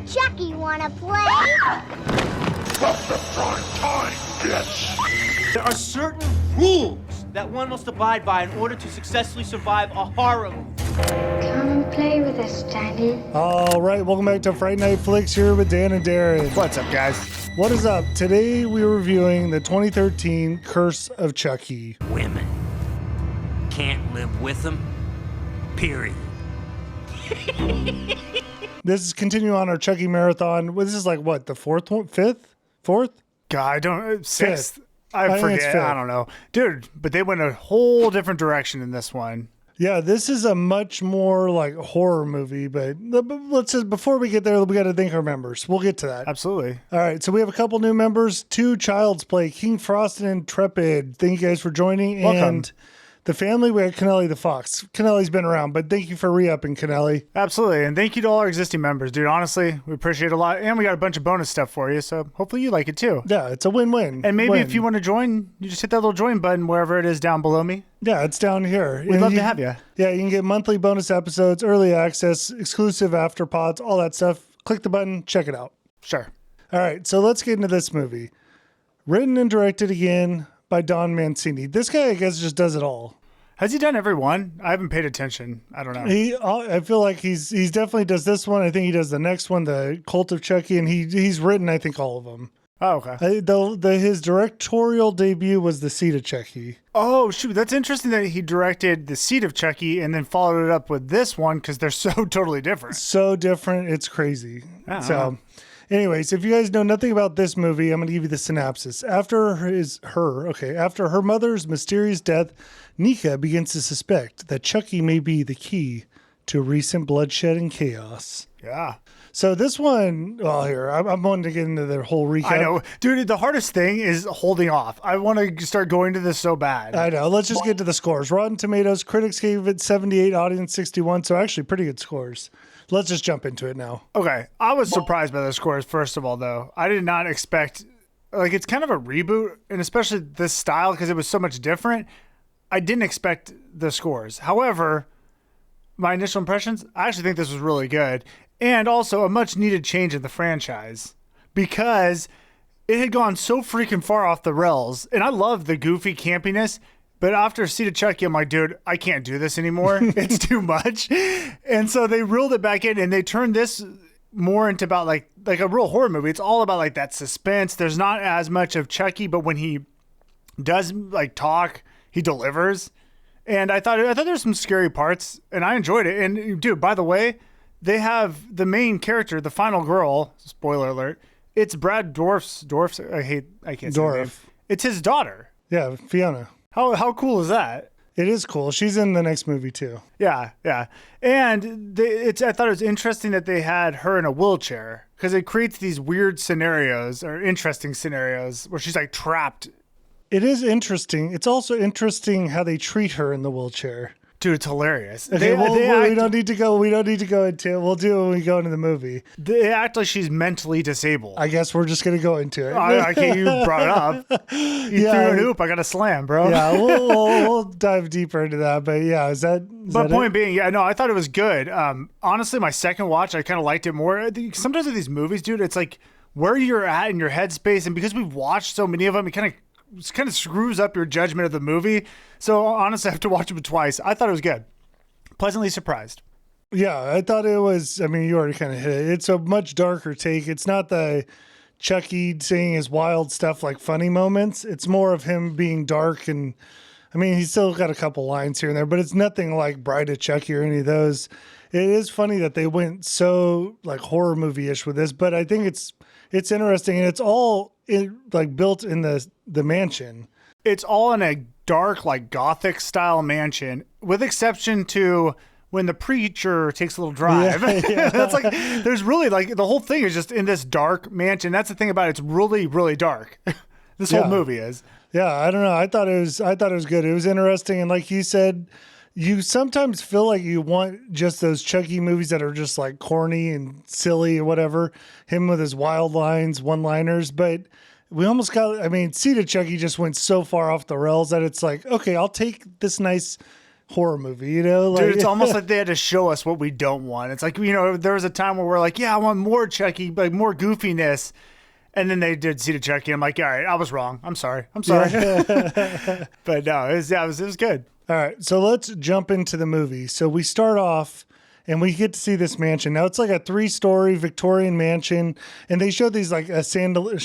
Chucky, wanna play? Stop the prime time, bitch! There are certain rules that one must abide by in order to successfully survive a horror movie. Come play with us, Daddy. All right, welcome back to Fright Night Flicks here with Dan and Darren. What's up, guys? What is up? Today we're reviewing the 2013 Curse of Chucky. Women can't live with them, period. This is continuing on our Chucky marathon. This is like what, the fourth one? Fifth? Fourth? God, I don't, sixth. Fifth. I think it's forget. fifth. I don't know. Dude, but they went a whole different direction in this one. Yeah, this is a much more like horror movie, but let's just, before we get there, we got to thank our members. We'll get to that. Absolutely. All right, so we have a couple new members, 2 Child's Play, King Frost and Intrepid. Thank you guys for joining. Welcome. And the family, we had Kennelly the Fox. Kennelly's been around, but thank you for re-upping, Kennelly. Absolutely. And thank you to all our existing members, dude. Honestly, we appreciate it a lot. And we got a bunch of bonus stuff for you, so hopefully you like it too. Yeah, it's a win-win. And maybe Win. if you want to join, you just hit that little join button wherever it is down below me. Yeah, it's down here. We'd love to have you. Yeah, you can get monthly bonus episodes, early access, exclusive afterpods, all that stuff. Click the button, check it out. Sure. All right, so let's get into this movie. Written and directed again by Don Mancini. This guy, I guess, just does it all. Has he done every one? I haven't paid attention. I don't know. I feel like he's definitely does this one. I think he does the next one, the Cult of Chucky, and he's written, I think, all of them. Oh, okay. His directorial debut was The Seed of Chucky. Oh, shoot. That's interesting that he directed The Seed of Chucky and then followed it up with this one because they're so totally different. So different. It's crazy. Uh-huh. So anyways, if you guys know nothing about this movie, I'm going to give you the synopsis. After her mother's mysterious death, Nika begins to suspect that Chucky may be the key to recent bloodshed and chaos. Yeah. So this one, I'm wanting to get into their whole recap. I know. Dude, the hardest thing is holding off. I want to start going to this so bad. I know. Let's just get to the scores. Rotten Tomatoes, critics gave it 78, audience 61, so actually pretty good scores. Let's just jump into it now. Okay. I was surprised by the scores, first of all, though. I did not expect, it's kind of a reboot, and especially this style, because it was so much different. I didn't expect the scores. However, my initial impressions, I actually think this was really good. And also a much needed change in the franchise because it had gone so freaking far off the rails. And I love the goofy campiness, but after Seed of Chucky, I'm like, dude, I can't do this anymore. It's too much. And so they reeled it back in and they turned this more into about like a real horror movie. It's all about like that suspense. There's not as much of Chucky, but when he does like talk, he delivers. And I thought there's some scary parts and I enjoyed it. And dude, by the way, they have the main character, the final girl, spoiler alert, it's Brad Dourif's, I can't say her name. It's his daughter. Yeah, Fiona. How cool is that? It is cool. She's in the next movie too. Yeah. And I thought it was interesting that they had her in a wheelchair because it creates these weird scenarios or interesting scenarios where she's like trapped. It is interesting. It's also interesting how they treat her in the wheelchair. Dude, it's hilarious. Okay, we don't need to go into it. We'll do it when we go into the movie. They act like she's mentally disabled. I guess we're just going to go into it. I can't. You brought it up. You threw an oop. I got a slam, bro. Yeah, we'll dive deeper into that. But yeah, is that point being, yeah, no, I thought it was good. Honestly, my second watch, I kind of liked it more. Sometimes with these movies, dude, it's like where you're at in your headspace. And because we've watched so many of them, it kind of screws up your judgment of the movie. So honestly, I have to watch it twice. I thought it was good. Pleasantly surprised. Yeah, I thought it was, I mean, you already kind of hit it. It's a much darker take. It's not the Chucky saying his wild stuff like funny moments. It's more of him being dark and, I mean, he's still got a couple lines here and there, but it's nothing like Bride of Chucky or any of those. It is funny that they went so like horror movie-ish with this, but I think it's interesting and it's all built in the mansion. It's all in a dark, like gothic style mansion, with exception to when the preacher takes a little drive. Yeah. That's like, there's really like the whole thing is just in this dark mansion. That's the thing about it. It's really, really dark. This whole movie is. Yeah. I don't know. I thought it was good. It was interesting. And like you said, you sometimes feel like you want just those Chucky movies that are just like corny and silly or whatever. Him with his wild lines, one-liners, but we almost got, I mean, Seed of Chucky just went so far off the rails that it's like, okay, I'll take this nice horror movie, you know? Like, Dude, it's almost like they had to show us what we don't want. It's like, there was a time where we're like, yeah, I want more Chucky, like more goofiness. And then they did see the Chucky. I'm like, all right, I was wrong. I'm sorry. But no, it was good. All right, so let's jump into the movie. So we start off and we get to see this mansion. Now it's like a 3-story Victorian mansion, and they show these like a chandelier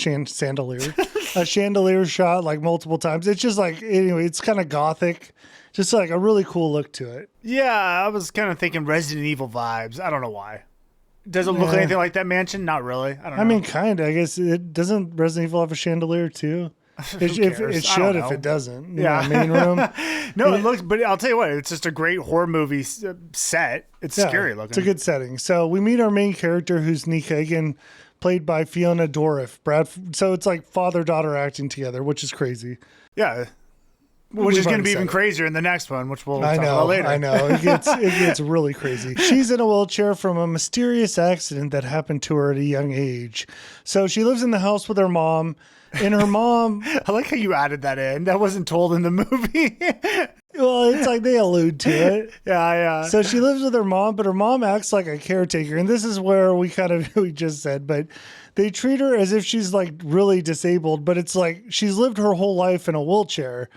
shot like multiple times. It's just like, anyway, it's kind of gothic, just like a really cool look to it. Yeah, I was kind of thinking Resident Evil vibes. I don't know why. Does it look anything like that mansion? Not really. I don't know. I mean, kind of. I guess it doesn't. Resident Evil have a chandelier too? It should if it doesn't. Yeah. Main room. No, it looks, but I'll tell you what, it's just a great horror movie set. It's scary looking. It's a good setting. So we meet our main character, who's Nika, again, played by Fiona Dourif. So it's like father-daughter acting together, which is crazy. Yeah. Which is going to be even crazier in the next one, which we'll talk about later. I know. It gets really crazy. She's in a wheelchair from a mysterious accident that happened to her at a young age. So she lives in the house with her mom. And her mom... I like how you added that in. That wasn't told in the movie. Well, it's like they allude to it. Yeah. So she lives with her mom, but her mom acts like a caretaker. And this is where we just said, but they treat her as if she's like really disabled. But it's like she's lived her whole life in a wheelchair.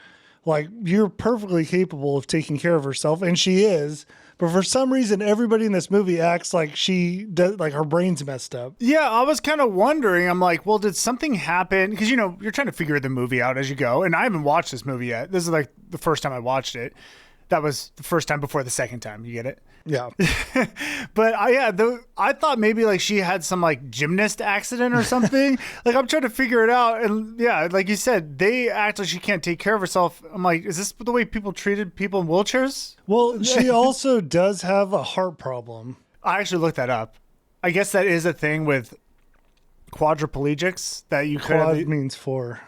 Like, you're perfectly capable of taking care of herself, and she is. But for some reason, everybody in this movie acts like she does, like her brain's messed up. Yeah, I was kind of wondering. I'm like, well, did something happen? Because, you're trying to figure the movie out as you go. And I haven't watched this movie yet. This is like the first time I watched it. That was the first time before the second time. You get it? Yeah. But I thought maybe like she had some like gymnast accident or something. Like I'm trying to figure it out. And yeah, like you said, they act like she can't take care of herself. I'm like, is this the way people treated people in wheelchairs? Well, she also does have a heart problem. I actually looked that up. I guess that is a thing with quadriplegics that you could. Quad means 4.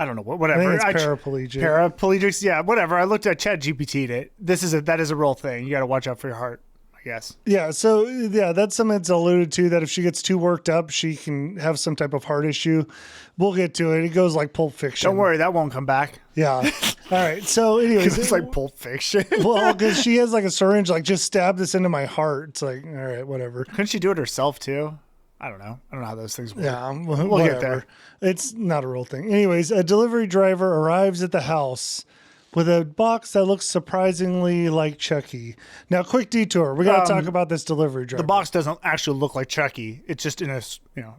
I don't know whatever. I think it's paraplegic. Paraplegics, yeah, whatever. I looked at ChatGPT'd it. That is a real thing. You got to watch out for your heart, I guess. Yeah, so that's something that's alluded to, that if she gets too worked up, she can have some type of heart issue. We'll get to it. It goes like Pulp Fiction. Don't worry, that won't come back. Yeah. All right. So, anyways, it's like Pulp Fiction. Well, because she has like a syringe, like just stab this into my heart. It's like, all right, whatever. Couldn't she do it herself too? I don't know. I don't know how those things work. Yeah, we'll get there. It's not a real thing. Anyways, a delivery driver arrives at the house with a box that looks surprisingly like Chucky. Now, quick detour. We got to talk about this delivery driver. The box doesn't actually look like Chucky. It's just in a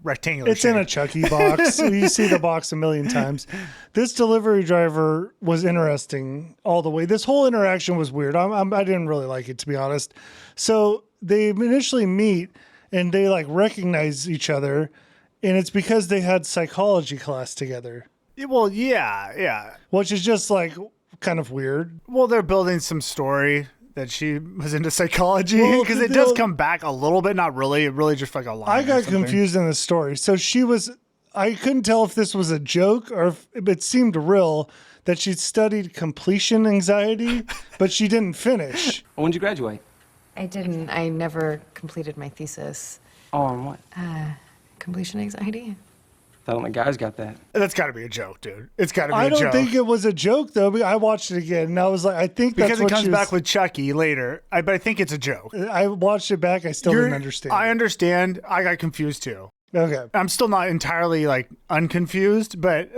rectangular It's shape. in a Chucky box. You see the box a million times. This delivery driver was interesting all the way. This whole interaction was weird. I didn't really like it, to be honest. So they initially meet and they like recognize each other, and it's because they had psychology class together. Well, yeah. Which is just like kind of weird. Well, they're building some story that she was into psychology, because it does come back a little bit, not really. It really just like a line. I got confused in the story. So I couldn't tell if this was a joke or if it seemed real that she studied completion anxiety, but she didn't finish. When did you graduate? I didn't. I never completed my thesis. Oh, on what? Completion anxiety. Thought only guys got that. That's got to be a joke, dude. It's got to be a joke. I don't think it was a joke, though. I watched it again, and I was like, I think that's because it comes back with Chucky later. But I think it's a joke. I watched it back. I still didn't understand. I understand. I got confused, too. Okay. I'm still not entirely, like, unconfused, but...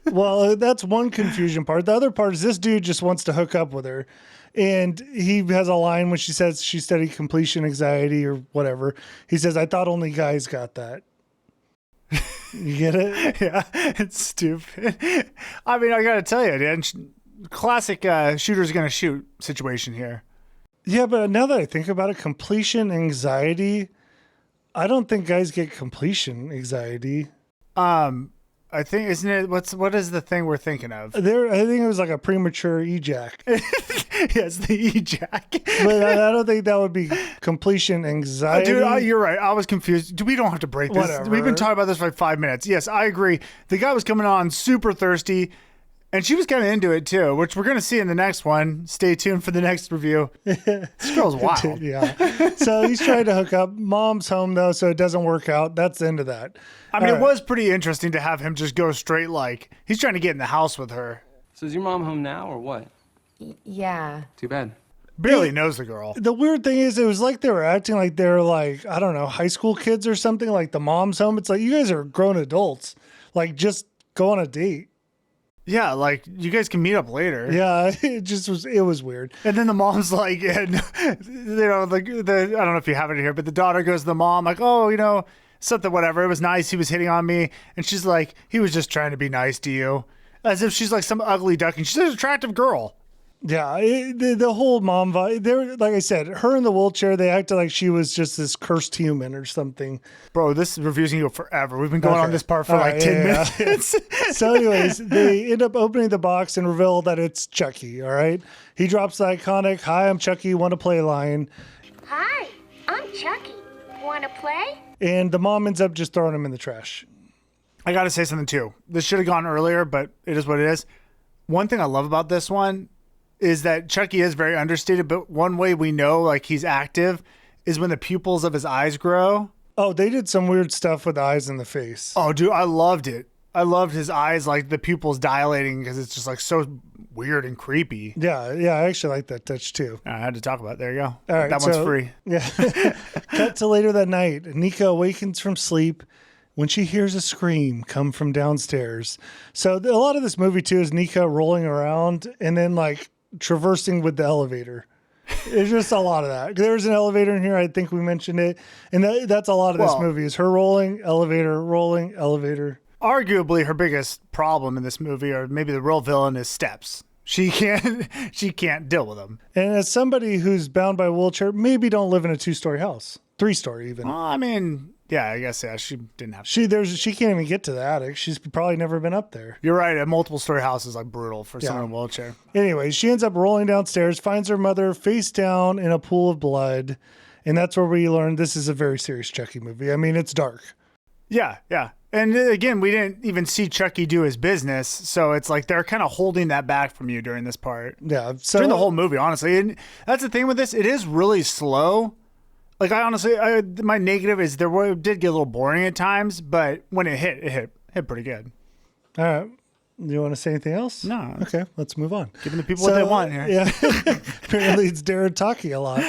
Well, that's one confusion part. The other part is this dude just wants to hook up with her. And he has a line when she says she studied completion anxiety or whatever. He says, I thought only guys got that. You get it? Yeah, it's stupid. I mean, I got to tell you, Dan, classic shooter's going to shoot situation here. Yeah, but now that I think about it, completion anxiety, I don't think guys get completion anxiety. I think, isn't it, what is the thing we're thinking of? I think it was like a premature ejac. Yes, the ejac. But I don't think that would be completion anxiety. Dude, you're right. I was confused. We don't have to break this. Whatever. We've been talking about this for like 5 minutes. Yes, I agree. The guy was coming on super thirsty, and she was kind of into it too, which we're going to see in the next one. Stay tuned for the next review. This girl's wild. Yeah. So he's trying to hook up. Mom's home, though, so it doesn't work out. That's the end of that. I mean, it was pretty interesting to have him just go straight like, he's trying to get in the house with her. So is your mom home now or what? Yeah. Too bad. Barely knows the girl. The weird thing is, it was like they were acting like they're like, I don't know, high school kids or something, like the mom's home. It's like, you guys are grown adults. Like, just go on a date. Yeah, like, you guys can meet up later. Yeah, it was weird. And then the mom's like, I don't know if you have it here, but the daughter goes to the mom, like, oh, something, whatever. It was nice. He was hitting on me. And she's like, he was just trying to be nice to you. As if she's like some ugly duckling. She's an attractive girl. Yeah, the whole mom vibe. There, like I said, her in the wheelchair, they acted like she was just this cursed human or something. Bro, this review's gonna go forever. We've been going on this part for 10 minutes. So anyways, they end up opening the box and reveal that it's Chucky, all right? He drops the iconic, "Hi, I'm Chucky, want to play" line. Hi, I'm Chucky. Wanna play? And the mom ends up just throwing him in the trash. I gotta say something too. This should have gone earlier, but it is what it is. One thing I love about this one is that Chucky is very understated, but one way we know like he's active is when the pupils of his eyes grow. Oh, they did some weird stuff with the eyes in the face. Oh, dude, I loved it. I loved his eyes, like the pupils dilating, because it's just like so weird and creepy. Yeah, I actually like that touch too. I had to talk about it. There you go. All right, that one's free. Yeah. Cut to later that night. Nika awakens from sleep when she hears a scream come from downstairs. So a lot of this movie too is Nika rolling around and then like traversing with the elevator. There's just a lot of that. There's an elevator in here. I think we mentioned it. And that's a lot of this movie is her rolling, elevator. Arguably her biggest problem in this movie, or maybe the real villain, is steps. She can't deal with them. And as somebody who's bound by a wheelchair, maybe don't live in a 2-story house, 3-story even. Well, I mean, yeah, I guess, yeah, she didn't have to. She can't even get to the attic. She's probably never been up there. You're right. A multiple story house is like brutal for someone in a wheelchair. Anyway, she ends up rolling downstairs, finds her mother face down in a pool of blood. And that's where we learn this is a very serious Chucky movie. I mean, it's dark. Yeah. And again, we didn't even see Chucky do his business. So it's like they're kind of holding that back from you during this part. Yeah. So during the whole movie, honestly. And that's the thing with this. It is really slow. Like, my negative is it did get a little boring at times, but when it hit pretty good. All right. Do you want to say anything else? No. Okay, let's move on. Giving the people what they want here. Yeah. Apparently it's Darren talking a lot.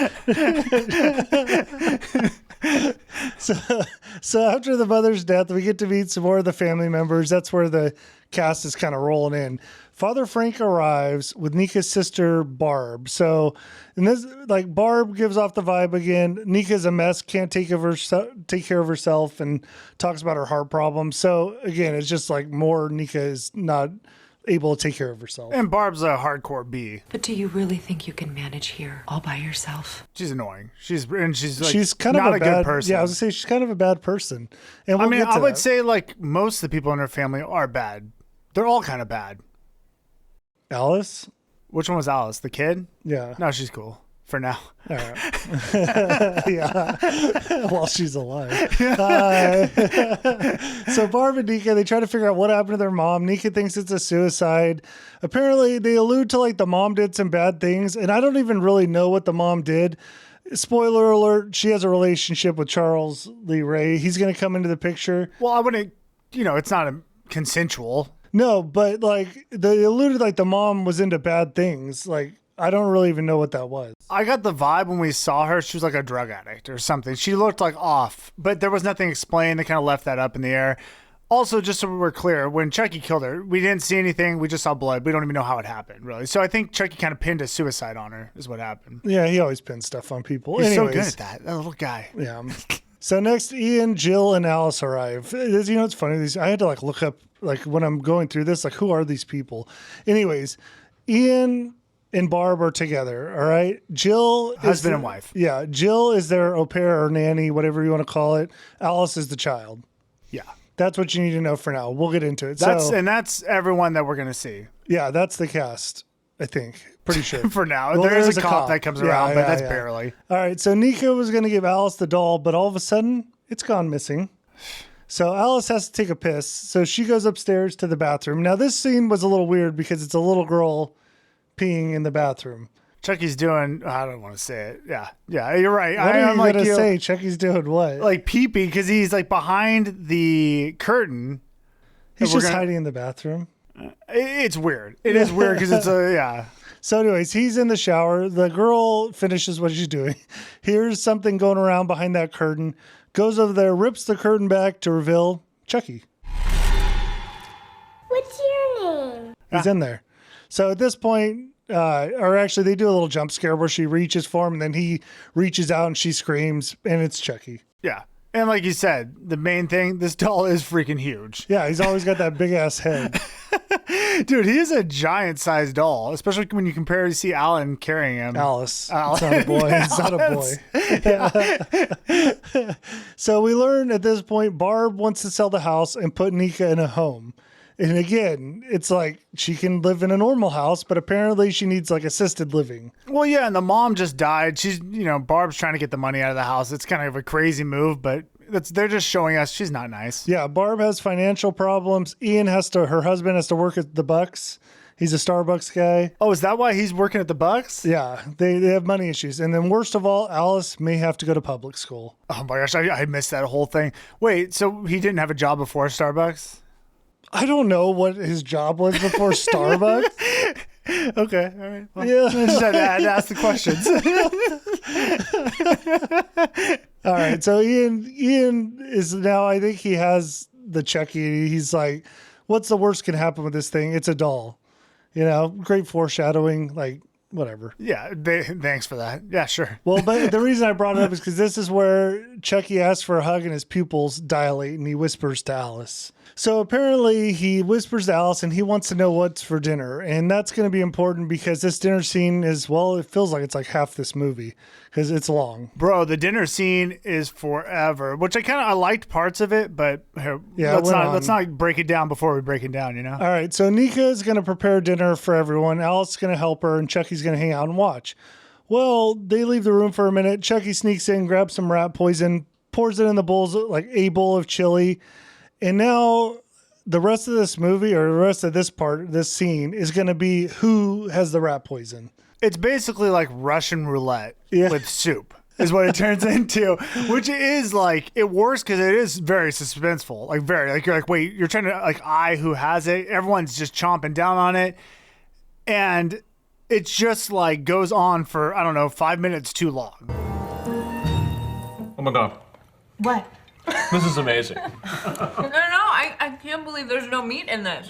So after the mother's death, we get to meet some more of the family members. That's where the cast is kind of rolling in. Father Frank arrives with Nika's sister, Barb. So, and this, like, Barb gives off the vibe again. Nika's a mess, can't take care of herself, and talks about her heart problems. So, again, it's just like more Nika is not able to take care of herself. And Barb's a hardcore B. But do you really think you can manage here all by yourself? She's annoying. She's like, she's kind not of a good person. Yeah, I was gonna say she's kind of a bad person. And we'll I would say like most of the people in her family are bad. They're all kind of bad. Alice? Which one was Alice? The kid? Yeah. No, she's cool for now. All right. Yeah. While she's alive. So Barb and Nika, they try to figure out what happened to their mom. Nika thinks it's a suicide. Apparently, they allude to like the mom did some bad things, and I don't even really know what the mom did. Spoiler alert, she has a relationship with Charles Lee Ray. He's going to come into the picture. Well, I wouldn't, it's not consensual. No, but like they alluded like the mom was into bad things. Like, I don't really even know what that was. I got the vibe when we saw her, she was like a drug addict or something. She looked like off, but there was nothing explained. They kind of left that up in the air. Also, just so we're clear, when Chucky killed her, we didn't see anything. We just saw blood. We don't even know how it happened, really. So I think Chucky kind of pinned a suicide on her is what happened. Yeah, he always pins stuff on people. He's Anyways, so good at that little guy. Yeah. So next, Ian, Jill, and Alice arrive. It's funny. I had to like look up, like when I'm going through this, like who are these people? Anyways, Ian and Barb are together. All right. Jill, husband and wife. Yeah. Jill is their au pair or nanny, whatever you want to call it. Alice is the child. Yeah. That's what you need to know for now. We'll get into it. That's everyone that we're going to see. Yeah. That's the cast, I think. Pretty sure. For now. Well, there is a cop that comes around, but that's barely. All right. So Nika was going to give Alice the doll, but all of a sudden it's gone missing. So Alice has to take a piss. So she goes upstairs to the bathroom. Now this scene was a little weird because it's a little girl peeing in the bathroom. Chucky's doing, I don't want to say it. Yeah. Yeah. You're right. What are you going to say? Chucky's doing what? Like pee-pee because he's like behind the curtain. He's just hiding in the bathroom. It's weird. It is weird because it's So anyways, he's in the shower. The girl finishes what she's doing. Hears something going around behind that curtain. Goes over there, rips the curtain back to reveal Chucky. What's your name? He's in there. So at this point, or actually they do a little jump scare where she reaches for him and then he reaches out and she screams and it's Chucky. Yeah. And like you said, the main thing, this doll is freaking huge. Yeah, he's always got that big ass head. Dude, he is a giant sized doll, especially when you compare to see Alan carrying him. Alice. It's not a boy. It's not a boy. So we learn at this point, Barb wants to sell the house and put Nika in a home. And again, it's like she can live in a normal house, but apparently she needs like assisted living. Well, yeah, and the mom just died. She's, Barb's trying to get the money out of the house. It's kind of a crazy move, but they're just showing us she's not nice. Yeah, Barb has financial problems. Her husband has to work at the Bucks. He's a Starbucks guy. Oh, is that why he's working at the Bucks? Yeah, they have money issues. And then worst of all, Alice may have to go to public school. Oh my gosh, I missed that whole thing. Wait, so he didn't have a job before Starbucks? I don't know what his job was before Starbucks. Okay, all right. Well, Yeah. I just had to ask the questions. All right, so Ian is now, I think he has the Chucky. He's like, what's the worst can happen with this thing? It's a doll. Great foreshadowing, like, whatever. Yeah, thanks for that. Yeah, sure. Well, but the reason I brought it up is because this is where Chucky asks for a hug and his pupils dilate and he whispers to Alice. So apparently he whispers to Alice and he wants to know what's for dinner. And that's going to be important because this dinner scene is, well, it feels like it's like half this movie because it's long. Bro, the dinner scene is forever, which I liked parts of it, but Yeah, let's not break it down before we break it down, All right, so Nika is going to prepare dinner for everyone. Alice is going to help her and Chucky's going to hang out and watch. Well, they leave the room for a minute. Chucky sneaks in, grabs some rat poison, pours it in the bowls, like a bowl of chili. And now the rest of this movie or the rest of this scene is going to be who has the rat poison. It's basically like Russian roulette Yeah. with soup is what it turns into, which is like, it works because it is very suspenseful. You're like, wait, you're trying to who has it? Everyone's just chomping down on it. And it's just like goes on for, 5 minutes too long. Oh my God. What? This is amazing. No, I can't believe there's no meat in this.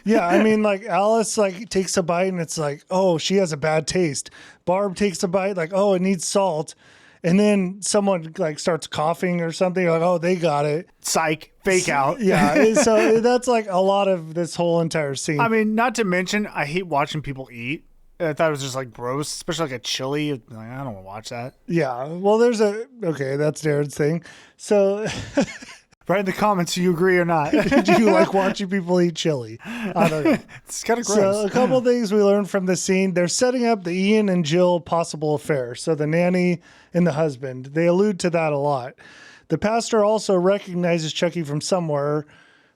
Yeah, I mean, like Alice takes a bite and it's like, oh, she has a bad taste. Barb takes a bite, like, oh, it needs salt. And then someone starts coughing or something. You're like, oh, they got it. Psych, fake out. Yeah, so that's like a lot of this whole entire scene. I mean, not to mention, I hate watching people eat. I thought it was just like gross, especially like a chili. Like, I don't want to watch that. Yeah, well, okay, that's Darren's thing. So write in the comments, do you agree or not? do you like watching people eat chili? I don't know. It's kind of gross. So a couple of things we learned from the scene. They're setting up the Ian and Jill possible affair. So the nanny and the husband. They allude to that a lot. The pastor also recognizes Chucky from somewhere.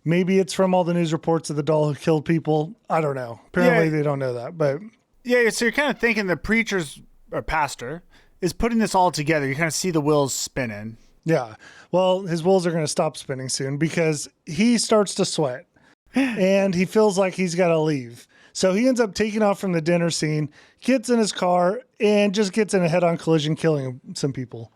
Maybe it's from all the news reports of the doll who killed people. I don't know. Apparently they don't know that, but... Yeah, so you're kind of thinking the preacher's or pastor is putting this all together. You kind of see the wheels spinning. Yeah. Well, his wheels are going to stop spinning soon because he starts to sweat and he feels like he's got to leave. So he ends up taking off from the dinner scene, gets in his car, and just gets in a head-on collision, killing some people.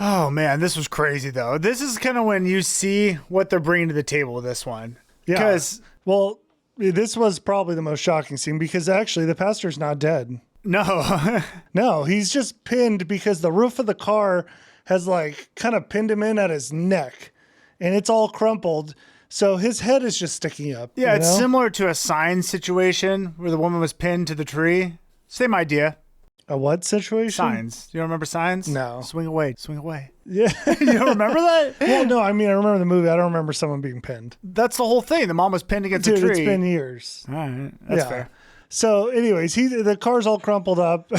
Oh, man, this was crazy, though. This is kind of when you see what they're bringing to the table with this one. Yeah. Because, well, this was probably the most shocking scene because actually the pastor's not dead. No. No, he's just pinned because the roof of the car has kind of pinned him in at his neck and it's all crumpled. So his head is just sticking up. Yeah, it's similar to a Signs situation where the woman was pinned to the tree. Same idea. A what situation? Signs. You don't remember Signs? No. Swing away. Swing away. Yeah. You don't remember that? Well, no, I mean, I remember the movie. I don't remember someone being pinned. That's the whole thing. The mom was pinned against a tree. It's been years. All right. That's fair. So anyways, the car's all crumpled up.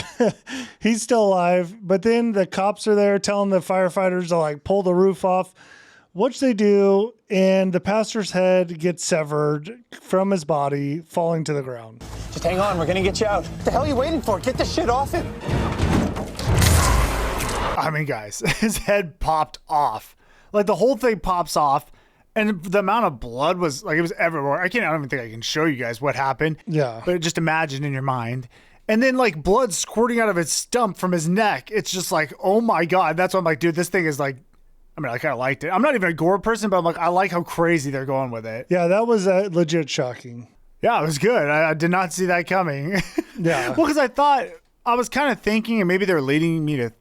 He's still alive. But then the cops are there telling the firefighters to pull the roof off, which they do. And the pastor's head gets severed from his body, falling to the ground. Just hang on, we're gonna get you out. What the hell are you waiting for? Get this shit off him. I mean, guys, his head popped off. The whole thing pops off. And the amount of blood was it was everywhere. I don't even think I can show you guys what happened. Yeah. But just imagine in your mind. and then like blood squirting out of his stump from his neck. It's just like, oh my God. That's why I'm like, dude, this thing is like, I mean, I kind of liked it. I'm not even a gore person, but I'm like, I like how crazy they're going with it. Yeah, that was legit shocking. Yeah, it was good. I did not see that coming. Yeah. Well, because I was kind of thinking, and maybe they're leading me to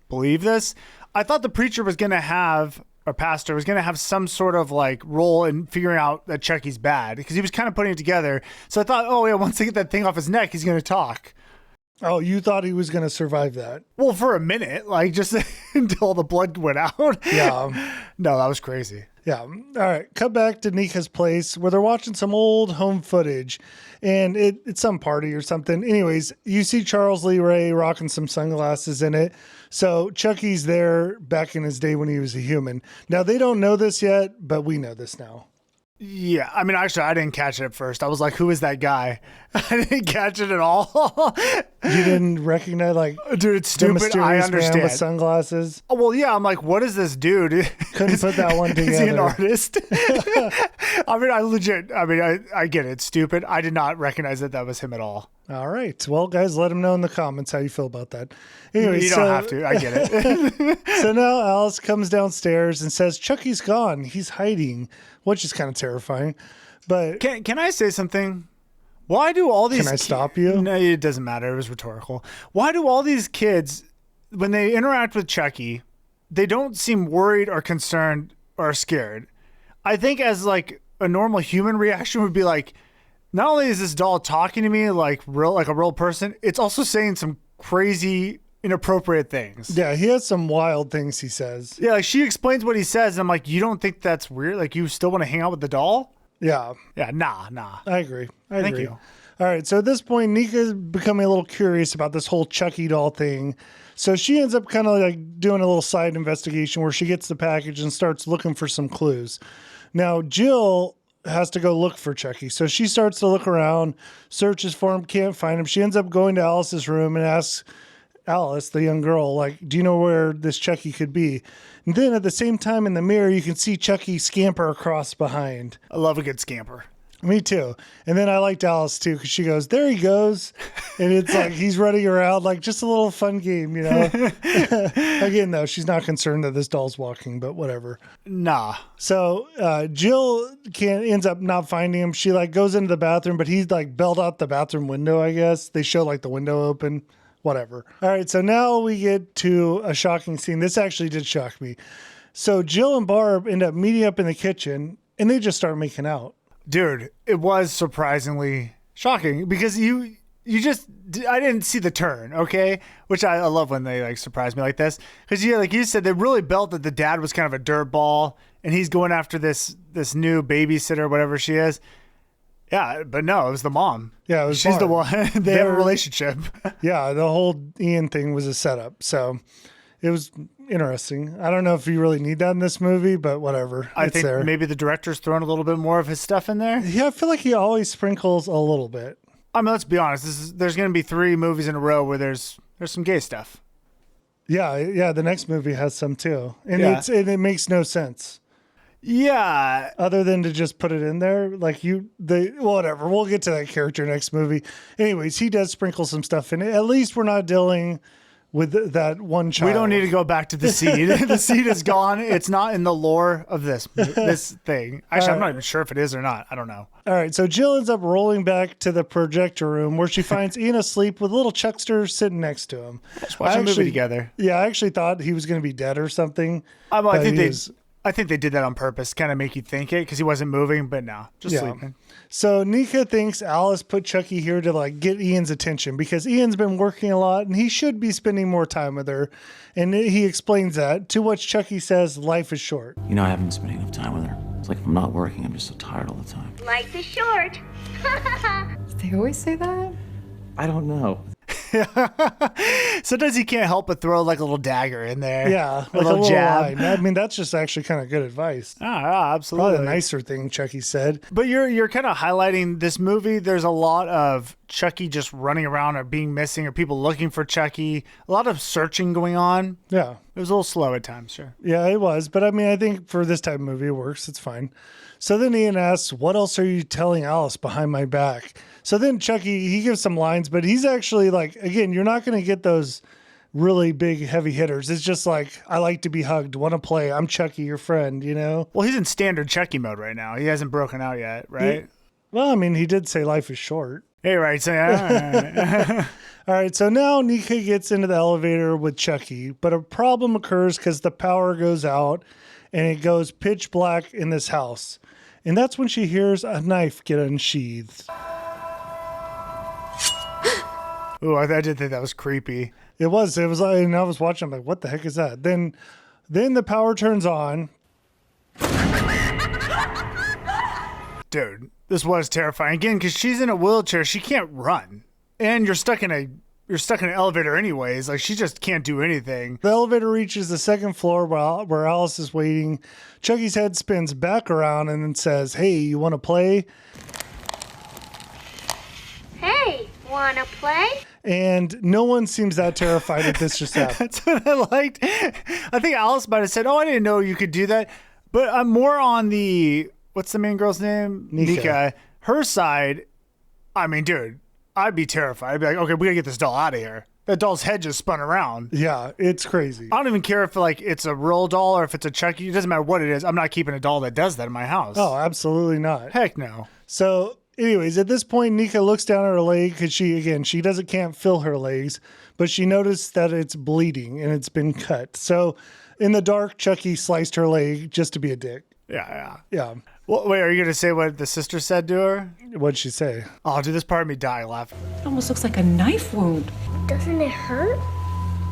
believe this. I thought the preacher was going to have, or pastor was going to have some sort of like role in figuring out that Chucky's bad, because he was kind of putting it together. So I thought, oh yeah, once they get that thing off his neck, he's going to talk. Oh, you thought he was going to survive that? Well, for a minute, like just until the blood went out. Yeah. No, that was crazy. Yeah. All right. Cut back to Nika's place where they're watching some old home footage, and it's some party or something. Anyways, you see Charles Lee Ray rocking some sunglasses in it. So Chucky's there back in his day when he was a human. Now, they don't know this yet, but we know this now. Yeah, I mean, actually, I didn't catch it at first. I was like, who is that guy? I didn't catch it at all. You didn't recognize, like, dude, it's the stupid. mysterious I understand. man with sunglasses? Oh, well, yeah, I'm like, what is this dude? Couldn't put that one together. Is he an artist? I mean, I get it. It's stupid. I did not recognize that was him at all. All right. Well, guys, let him know in the comments how you feel about that. Anyway, you don't have to. I get it. So now Alice comes downstairs and says, Chucky's gone. He's hiding, which is kind of terrifying. But can I say something? Why do all these... Can I stop you? No, it doesn't matter. It was rhetorical. Why do all these kids, when they interact with Chucky, they don't seem worried or concerned or scared? I think as like a normal human reaction would be like, not only is this doll talking to me like a real person, it's also saying some crazy, inappropriate things. Yeah, he has some wild things he says. Yeah, like she explains what he says, and I'm like, you don't think that's weird? Like, you still want to hang out with the doll? Yeah. Yeah, nah. I agree. Thank you. All right, so at this point, Nika's becoming a little curious about this whole Chucky doll thing. So she ends up kind of like doing a little side investigation where she gets the package and starts looking for some clues. Now, Jill has to go look for Chucky. So she starts to look around, searches for him, can't find him. She ends up going to Alice's room and asks Alice, the young girl, like, do you know where this Chucky could be? And then at the same time in the mirror, you can see Chucky scamper across behind. I love a good scamper. Me too. And then I liked Alice too, because she goes, there he goes. And it's like he's running around like just a little fun game, you know? Again, though, she's not concerned that this doll's walking, but whatever. Nah. So Jill ends up not finding him. She like goes into the bathroom, but he's like bailed out the bathroom window, I guess. They show like the window open. Whatever. All right, so now we get to a shocking scene. This actually did shock me. So Jill and Barb end up meeting up in the kitchen, and they just start making out. Dude, it was surprisingly shocking because I didn't see the turn, okay? Which I love when they like surprise me like this. Because like you said, they really built that the dad was kind of a dirtball, and he's going after this new babysitter, whatever she is. Yeah, but no, it was the mom. Yeah, it was She's Barb. the one. They have a relationship. Yeah, the whole Ian thing was a setup. So it was interesting. I don't know if you really need that in this movie, but whatever. I think maybe the director's throwing a little bit more of his stuff in there. Yeah, I feel like he always sprinkles a little bit. I mean, let's be honest. There's going to be 3 movies in a row where there's some gay stuff. Yeah. The next movie has some too, and it makes no sense. Yeah. Other than to just put it in there, like whatever. We'll get to that character next movie. Anyways, he does sprinkle some stuff in it. At least we're not dealing with that one child. We don't need to go back to the seed. The seed is gone. It's not in the lore of this thing. Actually, I'm not even sure if it is or not. I don't know. All right, so Jill ends up rolling back to the projector room where she finds Ian asleep with little Chuckster sitting next to him. Let's watch a movie together. Yeah, I actually thought he was going to be dead or something. I think they did that on purpose, kind of make you think it because he wasn't moving, but no, just sleeping. So Nika thinks Alice put Chucky here to like get Ian's attention because Ian's been working a lot and he should be spending more time with her. And he explains that, to which Chucky says life is short. You know, I haven't been spending enough time with her. It's like if I'm not working, I'm just so tired all the time. Life is short. They always say that? I don't know. Sometimes you can't help but throw like a little dagger in there. Yeah, a little jab. line. I mean, that's just actually kind of good advice. Absolutely. Probably the nicer thing Chucky said. But you're kind of highlighting this movie. There's a lot of Chucky just running around or being missing or people looking for Chucky. A lot of searching going on. Yeah. It was a little slow at times, sure. Yeah, it was. But I mean, I think for this type of movie, it works. It's fine. So then Ian asks, what else are you telling Alice behind my back? So then Chucky, he gives some lines, but he's actually like, again, you're not going to get those really big heavy hitters. It's just like, I like to be hugged, want to play. I'm Chucky, your friend, you know? Well, he's in standard Chucky mode right now. He hasn't broken out yet, right? Well, I mean, he did say life is short. Hey, right. So, yeah. All right, so now Nika gets into the elevator with Chucky, but a problem occurs because the power goes out and it goes pitch black in this house. And that's when she hears a knife get unsheathed. Ooh, I did think that was creepy. It was like, and I was watching, I'm like, what the heck is that? Then the power turns on. Dude, this was terrifying. Again, because she's in a wheelchair, she can't run. And you're stuck in an elevator anyways. Like, she just can't do anything. The elevator reaches the second floor where Alice is waiting. Chucky's head spins back around and then says, hey, you want to play? Hey, wanna play? And no one seems that terrified that this just happened. That's what I liked. I think Alice might have said, oh, I didn't know you could do that. But I'm more on the, what's the main girl's name? Nika. Her side, I mean, dude, I'd be terrified. I'd be like, okay, we gotta get this doll out of here. That doll's head just spun around. Yeah, it's crazy. I don't even care if like it's a real doll or if it's a Chucky. It doesn't matter what it is. I'm not keeping a doll that does that in my house. Oh, absolutely not. Heck no. So anyways, at this point, Nika looks down at her leg because she can't feel her legs, but she noticed that it's bleeding and it's been cut. So in the dark, Chucky sliced her leg just to be a dick. Yeah. Well, wait, are you going to say what the sister said to her? What'd she say? Oh, dude, this part of me died laughing. It almost looks like a knife wound. Doesn't it hurt?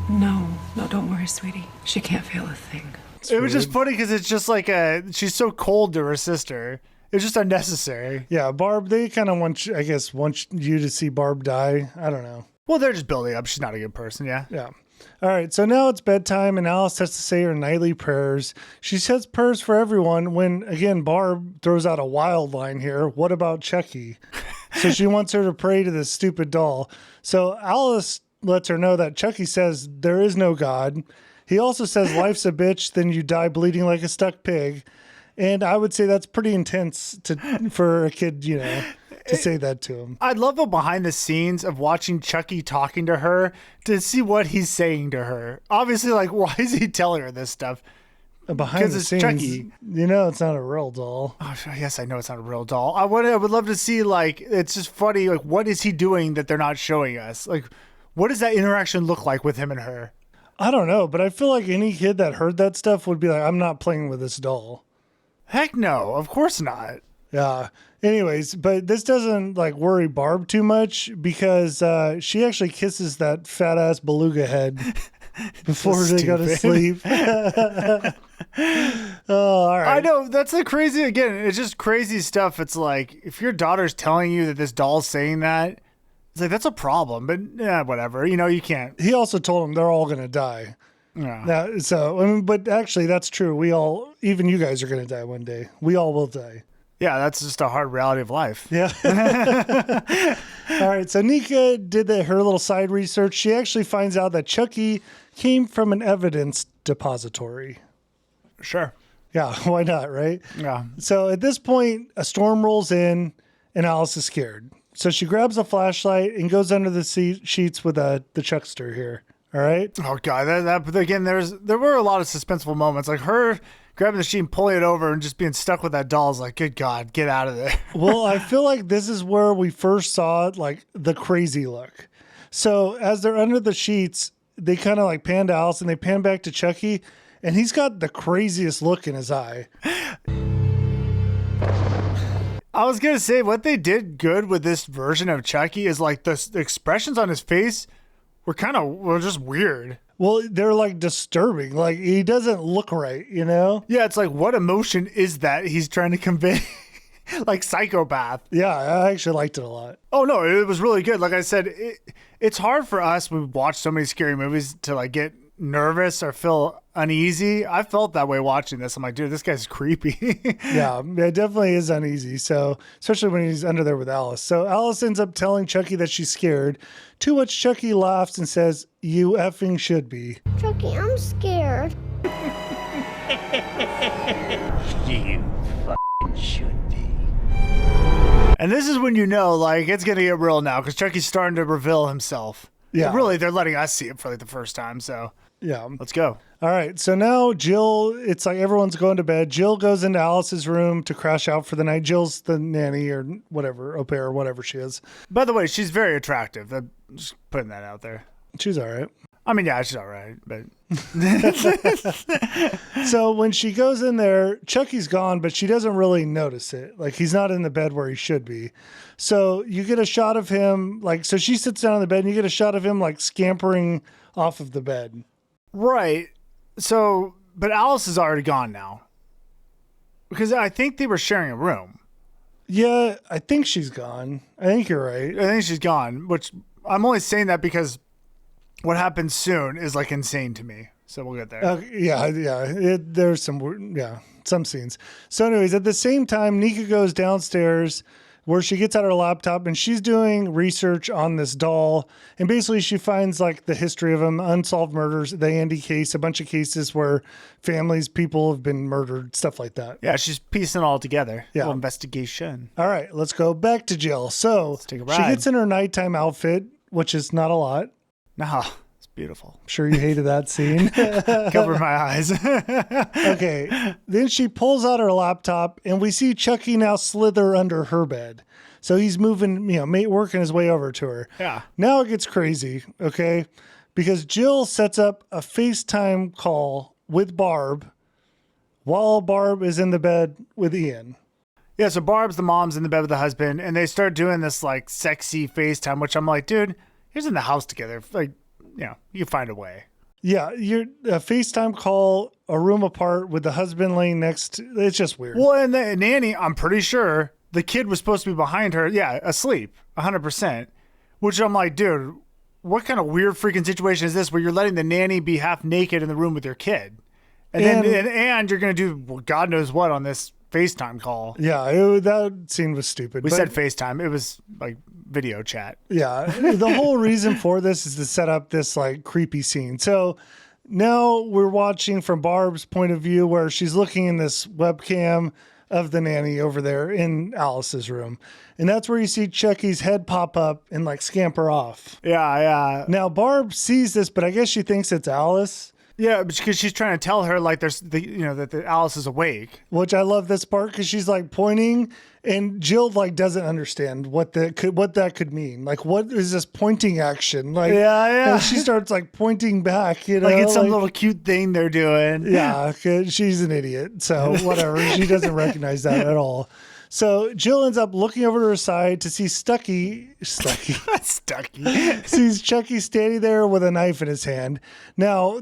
No, don't worry, sweetie. She can't feel a thing. It was just funny because it's just like she's so cold to her sister. It was just unnecessary. Yeah, Barb, they kind of want you to see Barb die. I don't know. Well, they're just building up. She's not a good person, yeah. Yeah. All right, so now it's bedtime, and Alice has to say her nightly prayers. She says prayers for everyone when, again, Barb throws out a wild line here. What about Chucky? So she wants her to pray to this stupid doll. So Alice lets her know that Chucky says there is no God. He also says life's a bitch, then you die bleeding like a stuck pig. And I would say that's pretty intense for a kid, to say that to him. I'd love a behind the scenes of watching Chucky talking to her to see what he's saying to her. Obviously, like, why is he telling her this stuff? Behind the scenes, Chucky. It's not a real doll. Oh, yes, I know it's not a real doll. I would love to see, like, it's just funny, like, what is he doing that they're not showing us? Like, what does that interaction look like with him and her? I don't know, but I feel like any kid that heard that stuff would be like, I'm not playing with this doll. Heck no, of course not. Yeah. Anyways, but this doesn't like worry Barb too much because she actually kisses that fat ass beluga head before they go to sleep. Oh, all right. I know, that's the crazy, again, it's just crazy stuff. It's like, if your daughter's telling you that this doll's saying that, it's like, that's a problem, but yeah, whatever. You can't. He also told them they're all going to die. Yeah. But actually, that's true. Even you guys are going to die one day. We all will die. Yeah, that's just a hard reality of life. Yeah. All right. So Nika did her little side research. She actually finds out that Chucky came from an evidence depository. Sure. Yeah. Why not? Right. Yeah. So at this point, a storm rolls in and Alice is scared. So she grabs a flashlight and goes under the sheets with the Chuckster here. All right. Oh God, that again. There were a lot of suspenseful moments, like her grabbing the sheet and pulling it over and just being stuck with that doll. Is like, good God, get out of there. Well, I feel like this is where we first saw like the crazy look. So as they're under the sheets, they kind of like pan to Alice and they pan back to Chucky, and he's got the craziest look in his eye. I was gonna say what they did good with this version of Chucky is like the expressions on his face were just weird. Well, they're like disturbing. Like he doesn't look right, Yeah, it's like, what emotion is that he's trying to convey? Like psychopath. Yeah, I actually liked it a lot. Oh no, it was really good. Like I said, it's hard for us. We watch so many scary movies to like get nervous or feel uneasy. I felt that way watching this. I'm like, dude, this guy's creepy. Yeah, it definitely is uneasy. So, especially when he's under there with Alice. So Alice ends up telling Chucky that she's scared, to which Chucky laughs and says, "You effing should be." Chucky, I'm scared. You fucking should be. And this is when you know, like, it's going to get real now because Chucky's starting to reveal himself. Yeah. But really, they're letting us see it for like the first time. So Yeah. let's go. All right. So now Jill, it's like everyone's going to bed. Jill goes into Alice's room to crash out for the night. Jill's the nanny or whatever, au pair or whatever she is. By the way, she's very attractive. I'm just putting that out there. She's all right. I mean, yeah, she's all right. But So when she goes in there, Chucky's gone, but she doesn't really notice it. Like he's not in the bed where he should be. So you get a shot of him, like, so she sits down on the bed and you get a shot of him like scampering off of the bed. right. So, but Alice is already gone now because I think they were sharing a room. Yeah, I think she's gone. I think you're right. I think she's gone, which I'm only saying that because what happens soon is like insane to me. So we'll get there. Yeah. There's some scenes. So anyways, at the same time, Nika goes downstairs where she gets out her laptop and she's doing research on this doll. And basically she finds like the history of them, unsolved murders, the Andy case, a bunch of cases where people have been murdered, stuff like that. Yeah, she's piecing it all together. Yeah. Little investigation. All right, let's go back to Jill. So take a she ride. gets in her nighttime outfit, which is not a lot. No, it's beautiful. I'm sure you hated that scene. Cover my eyes. Okay. Then she pulls out her laptop and we see Chucky now slither under her bed. So he's moving, working his way over to her. Yeah. Now it gets crazy, okay? Because Jill sets up a FaceTime call with Barb while Barb is in the bed with Ian. Yeah, so Barb's the mom's in the bed with the husband, and they start doing this like sexy FaceTime, which I'm like, dude, here's in the house together. Like, you find a way. Yeah, you're a FaceTime call, a room apart with the husband laying next. It's just weird. Well, and the nanny, I'm pretty sure the kid was supposed to be behind her. Yeah, asleep, 100%. Which I'm like, dude, what kind of weird freaking situation is this where you're letting the nanny be half naked in the room with your kid? And then you're going to do God knows what on this FaceTime call. Yeah, that scene was stupid. We said FaceTime. It was like video chat. Yeah, the whole reason for this is to set up this like creepy scene. So now we're watching from Barb's point of view where she's looking in this webcam of the nanny over there in Alice's room. And that's where you see Chucky's head pop up and like scamper off. Yeah. Now Barb sees this, but I guess she thinks it's Alice. Yeah, because she's trying to tell her like that the Alice is awake. Which I love this part because she's like pointing and Jill like doesn't understand what that could mean. Like, what is this pointing action? Like, yeah. And she starts like pointing back, like it's some little cute thing they're doing. Yeah, 'cause she's an idiot. So whatever, she doesn't recognize that at all. So Jill ends up looking over to her side to see Stucky. Sees Chucky standing there with a knife in his hand. Now,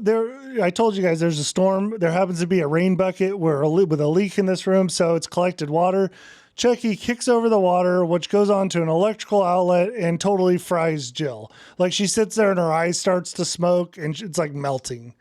I told you guys there's a storm. There happens to be a rain bucket with a leak in this room, so it's collected water. Chucky kicks over the water, which goes onto an electrical outlet and totally fries Jill. Like she sits there and her eyes starts to smoke and it's like melting.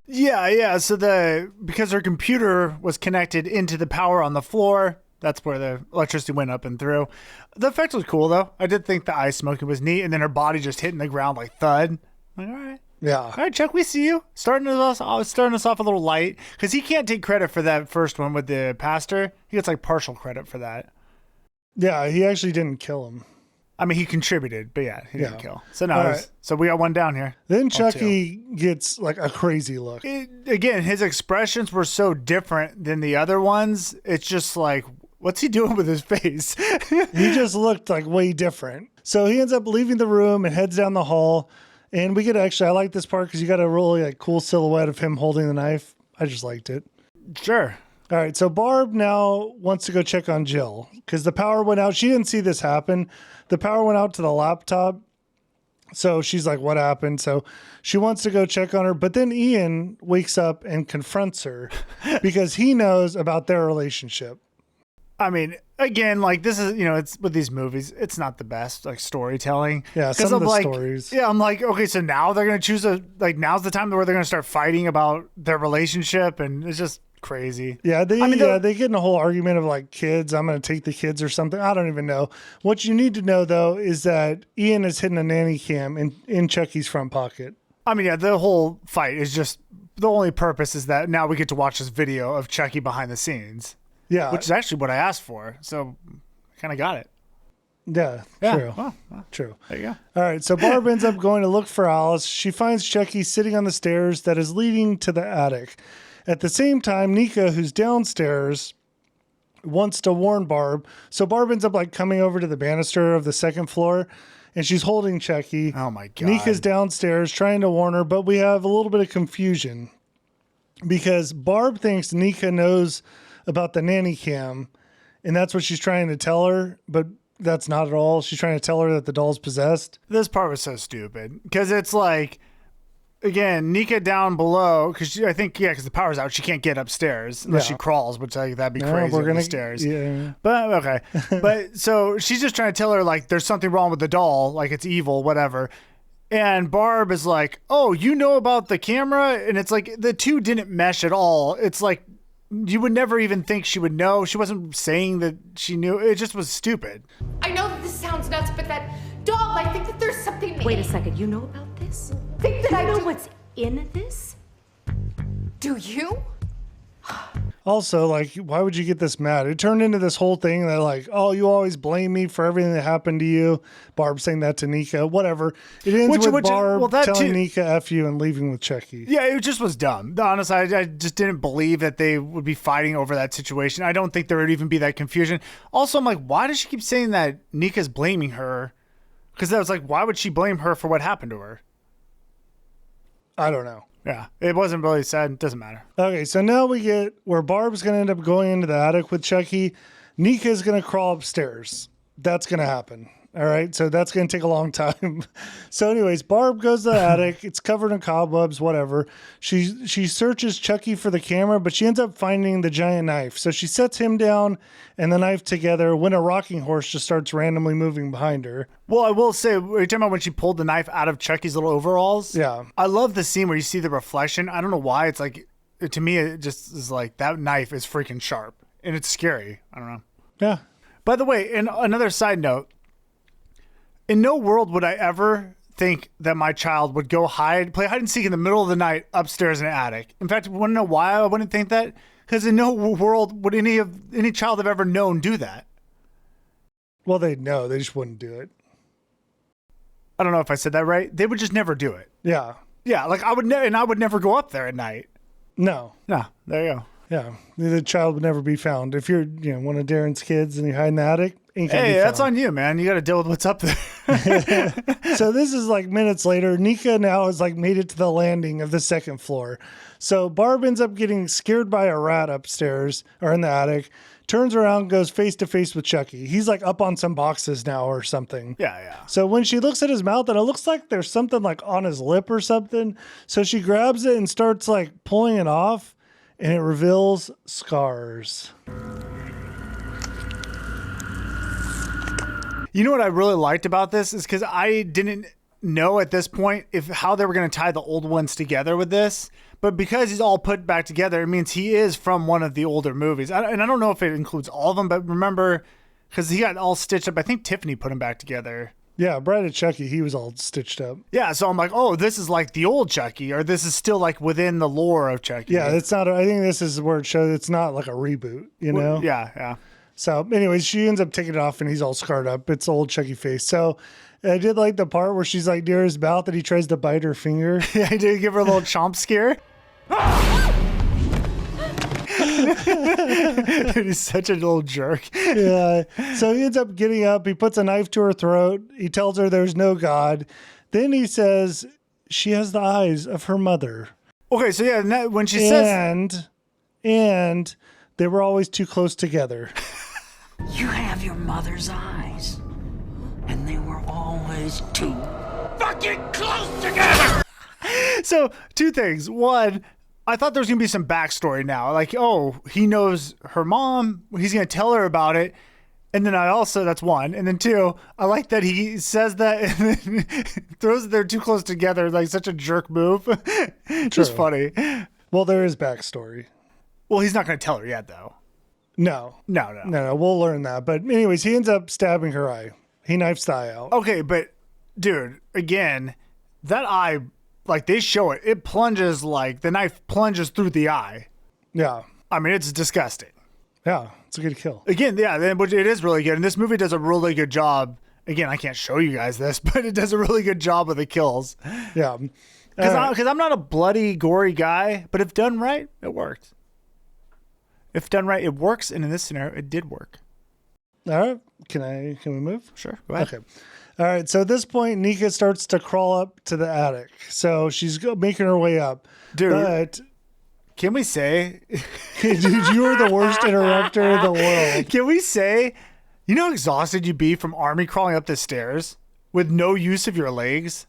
Yeah. So because her computer was connected into the power on the floor, that's where the electricity went up and through. The effect was cool though. I did think the ice smoking was neat, and then her body just hitting the ground like thud. I'm like, all right. Yeah. All right, Chuck, we see you. Starting us off a little light because he can't take credit for that first one with the pastor. He gets like partial credit for that. Yeah, he actually didn't kill him. I mean, he contributed, but he didn't kill. So now, so we got one down here. Then Chucky gets like a crazy look. Again, his expressions were so different than the other ones. It's just like, what's he doing with his face? He just looked like way different. So he ends up leaving the room and heads down the hall. And we get I like this part because you got a really like cool silhouette of him holding the knife. I just liked it. Sure. All right. So Barb now wants to go check on Jill because the power went out. She didn't see this happen. The power went out to the laptop. So she's like, what happened? So she wants to go check on her. But then Ian wakes up and confronts her because he knows about their relationship. I mean, again, like this is, it's with these movies, it's not the best like storytelling. Yeah, some of the stories. Yeah, I'm like, okay, so now they're gonna choose now's the time where they're gonna start fighting about their relationship, and it's just crazy. Yeah, they get in a whole argument of like kids. I'm gonna take the kids or something. I don't even know. What you need to know though is that Ian is hidden a nanny cam in Chucky's front pocket. I mean, yeah, the whole fight is just the only purpose is that now we get to watch this video of Chucky behind the scenes. Yeah, which is actually what I asked for. So, I kind of got it. Yeah, true. Well, true. There you go. All right, so Barb ends up going to look for Alice. She finds Chucky sitting on the stairs that is leading to the attic. At the same time, Nika, who's downstairs, wants to warn Barb. So Barb ends up like coming over to the banister of the second floor, and she's holding Chucky. Oh my God. Nika's downstairs trying to warn her, but we have a little bit of confusion because Barb thinks Nika knows about the nanny cam, and that's what she's trying to tell her, but that's not at all. She's trying to tell her that the doll's possessed. This part was so stupid because it's like, again, Nika down below because because the power's out, she can't get upstairs unless she crawls, which that'd be crazy. We're gonna stairs, yeah. But okay, but so she's just trying to tell her like there's something wrong with the doll, like it's evil, whatever. And Barb is like, "Oh, you know about the camera?" And it's like the two didn't mesh at all. It's like, you would never even think she would know. She wasn't saying that she knew. It just was stupid. I know that this sounds nuts, but that doll, I think that there's something... Wait a second, you know about this? Think that I know what's in this? Do you? Also, like, why would you get this mad? It turned into this whole thing that, like, oh, you always blame me for everything that happened to you. Barb saying that to Nika, whatever. It ends with Barb telling Nika F you and leaving with Chucky. Yeah, it just was dumb. Honestly, I just didn't believe that they would be fighting over that situation. I don't think there would even be that confusion. Also, I'm like, why does she keep saying that Nika's blaming her? Because I was like, why would she blame her for what happened to her? I don't know. Yeah, it wasn't really said. It doesn't matter. Okay, so now we get where Barb's going to end up going into the attic with Chucky. Nika's going to crawl upstairs. That's going to happen. All right, so that's going to take a long time. So anyways, Barb goes to the attic. It's covered in cobwebs, whatever. She searches Chucky for the camera, but she ends up finding the giant knife. So she sets him down and the knife together when a rocking horse just starts randomly moving behind her. Well, I will say, are you talking about when she pulled the knife out of Chucky's little overalls? Yeah. I love the scene where you see the reflection. I don't know why. It's like, to me, it just is like, that knife is freaking sharp. And it's scary. I don't know. Yeah. By the way, and another side note, in no world would I ever think that my child would go play hide and seek in the middle of the night upstairs in an attic. In fact, want to know why I wouldn't think that? Because in no world would any child I've ever known do that. Well, they'd know. They just wouldn't do it. I don't know if I said that right. They would just never do it. Yeah. Yeah, like I would never go up there at night. No. No, there you go. Yeah, the child would never be found. If you're, one of Darren's kids and you hide in the attic, ain't gonna be that's found. on you, man. You got to deal with what's up there. So this is like minutes later. Nika now has like made it to the landing of the second floor. So Barb ends up getting scared by a rat upstairs or in the attic. Turns around, goes face to face with Chucky. He's like up on some boxes now or something. Yeah. So when she looks at his mouth, and it looks like there's something like on his lip or something. So she grabs it and starts like pulling it off. And it reveals scars. You know what I really liked about this is because I didn't know at this point how they were going to tie the old ones together with this. But because he's all put back together, it means he is from one of the older movies. And I don't know if it includes all of them, but remember, because he got all stitched up, I think Tiffany put him back together. Yeah, Bride of Chucky, he was all stitched up. Yeah, so I'm like, oh, this is like the old Chucky, or this is still like within the lore of Chucky. Yeah, it's not. I think this is where it shows it's not like a reboot, you know? Yeah. So, anyways, she ends up taking it off, and he's all scarred up. It's old Chucky face. So, I did like the part where she's like near his mouth, and he tries to bite her finger. Yeah, I did give her a little chomp scare. Dude, he's such a little jerk. Yeah. So he ends up getting up. He puts a knife to her throat. He tells her there's no God. Then he says she has the eyes of her mother. Okay, so yeah, when she says... And they were always too close together. You have your mother's eyes. And they were always too fucking close together! So, two things. One... I thought there was going to be some backstory now. Like, oh, he knows her mom. He's going to tell her about it. And then that's one. And then two, I like that he says that and then throws it there too close together. Like such a jerk move. Just funny. Well, there is backstory. Well, he's not going to tell her yet, though. No. No. We'll learn that. But anyways, he ends up stabbing her eye. He knifes the eye out. Okay, but dude, again, that eye, like they show it, it plunges like the knife plunges through the eye. Yeah. I mean, it's disgusting. Yeah, it's a good kill. Again, yeah, but it is really good. And this movie does a really good job. Again, I can't show you guys this, but it does a really good job with the kills. Yeah. Because I'm not a bloody, gory guy, but if done right, it works. If done right, it works. And in this scenario, it did work. All right. Can we move? Sure. Go ahead. Okay. All right. So at this point, Nika starts to crawl up to the attic. So she's making her way up. Dude. But can we say, dude, you are the worst interrupter in the world. Can we say, you know how exhausted you'd be from army crawling up the stairs with no use of your legs?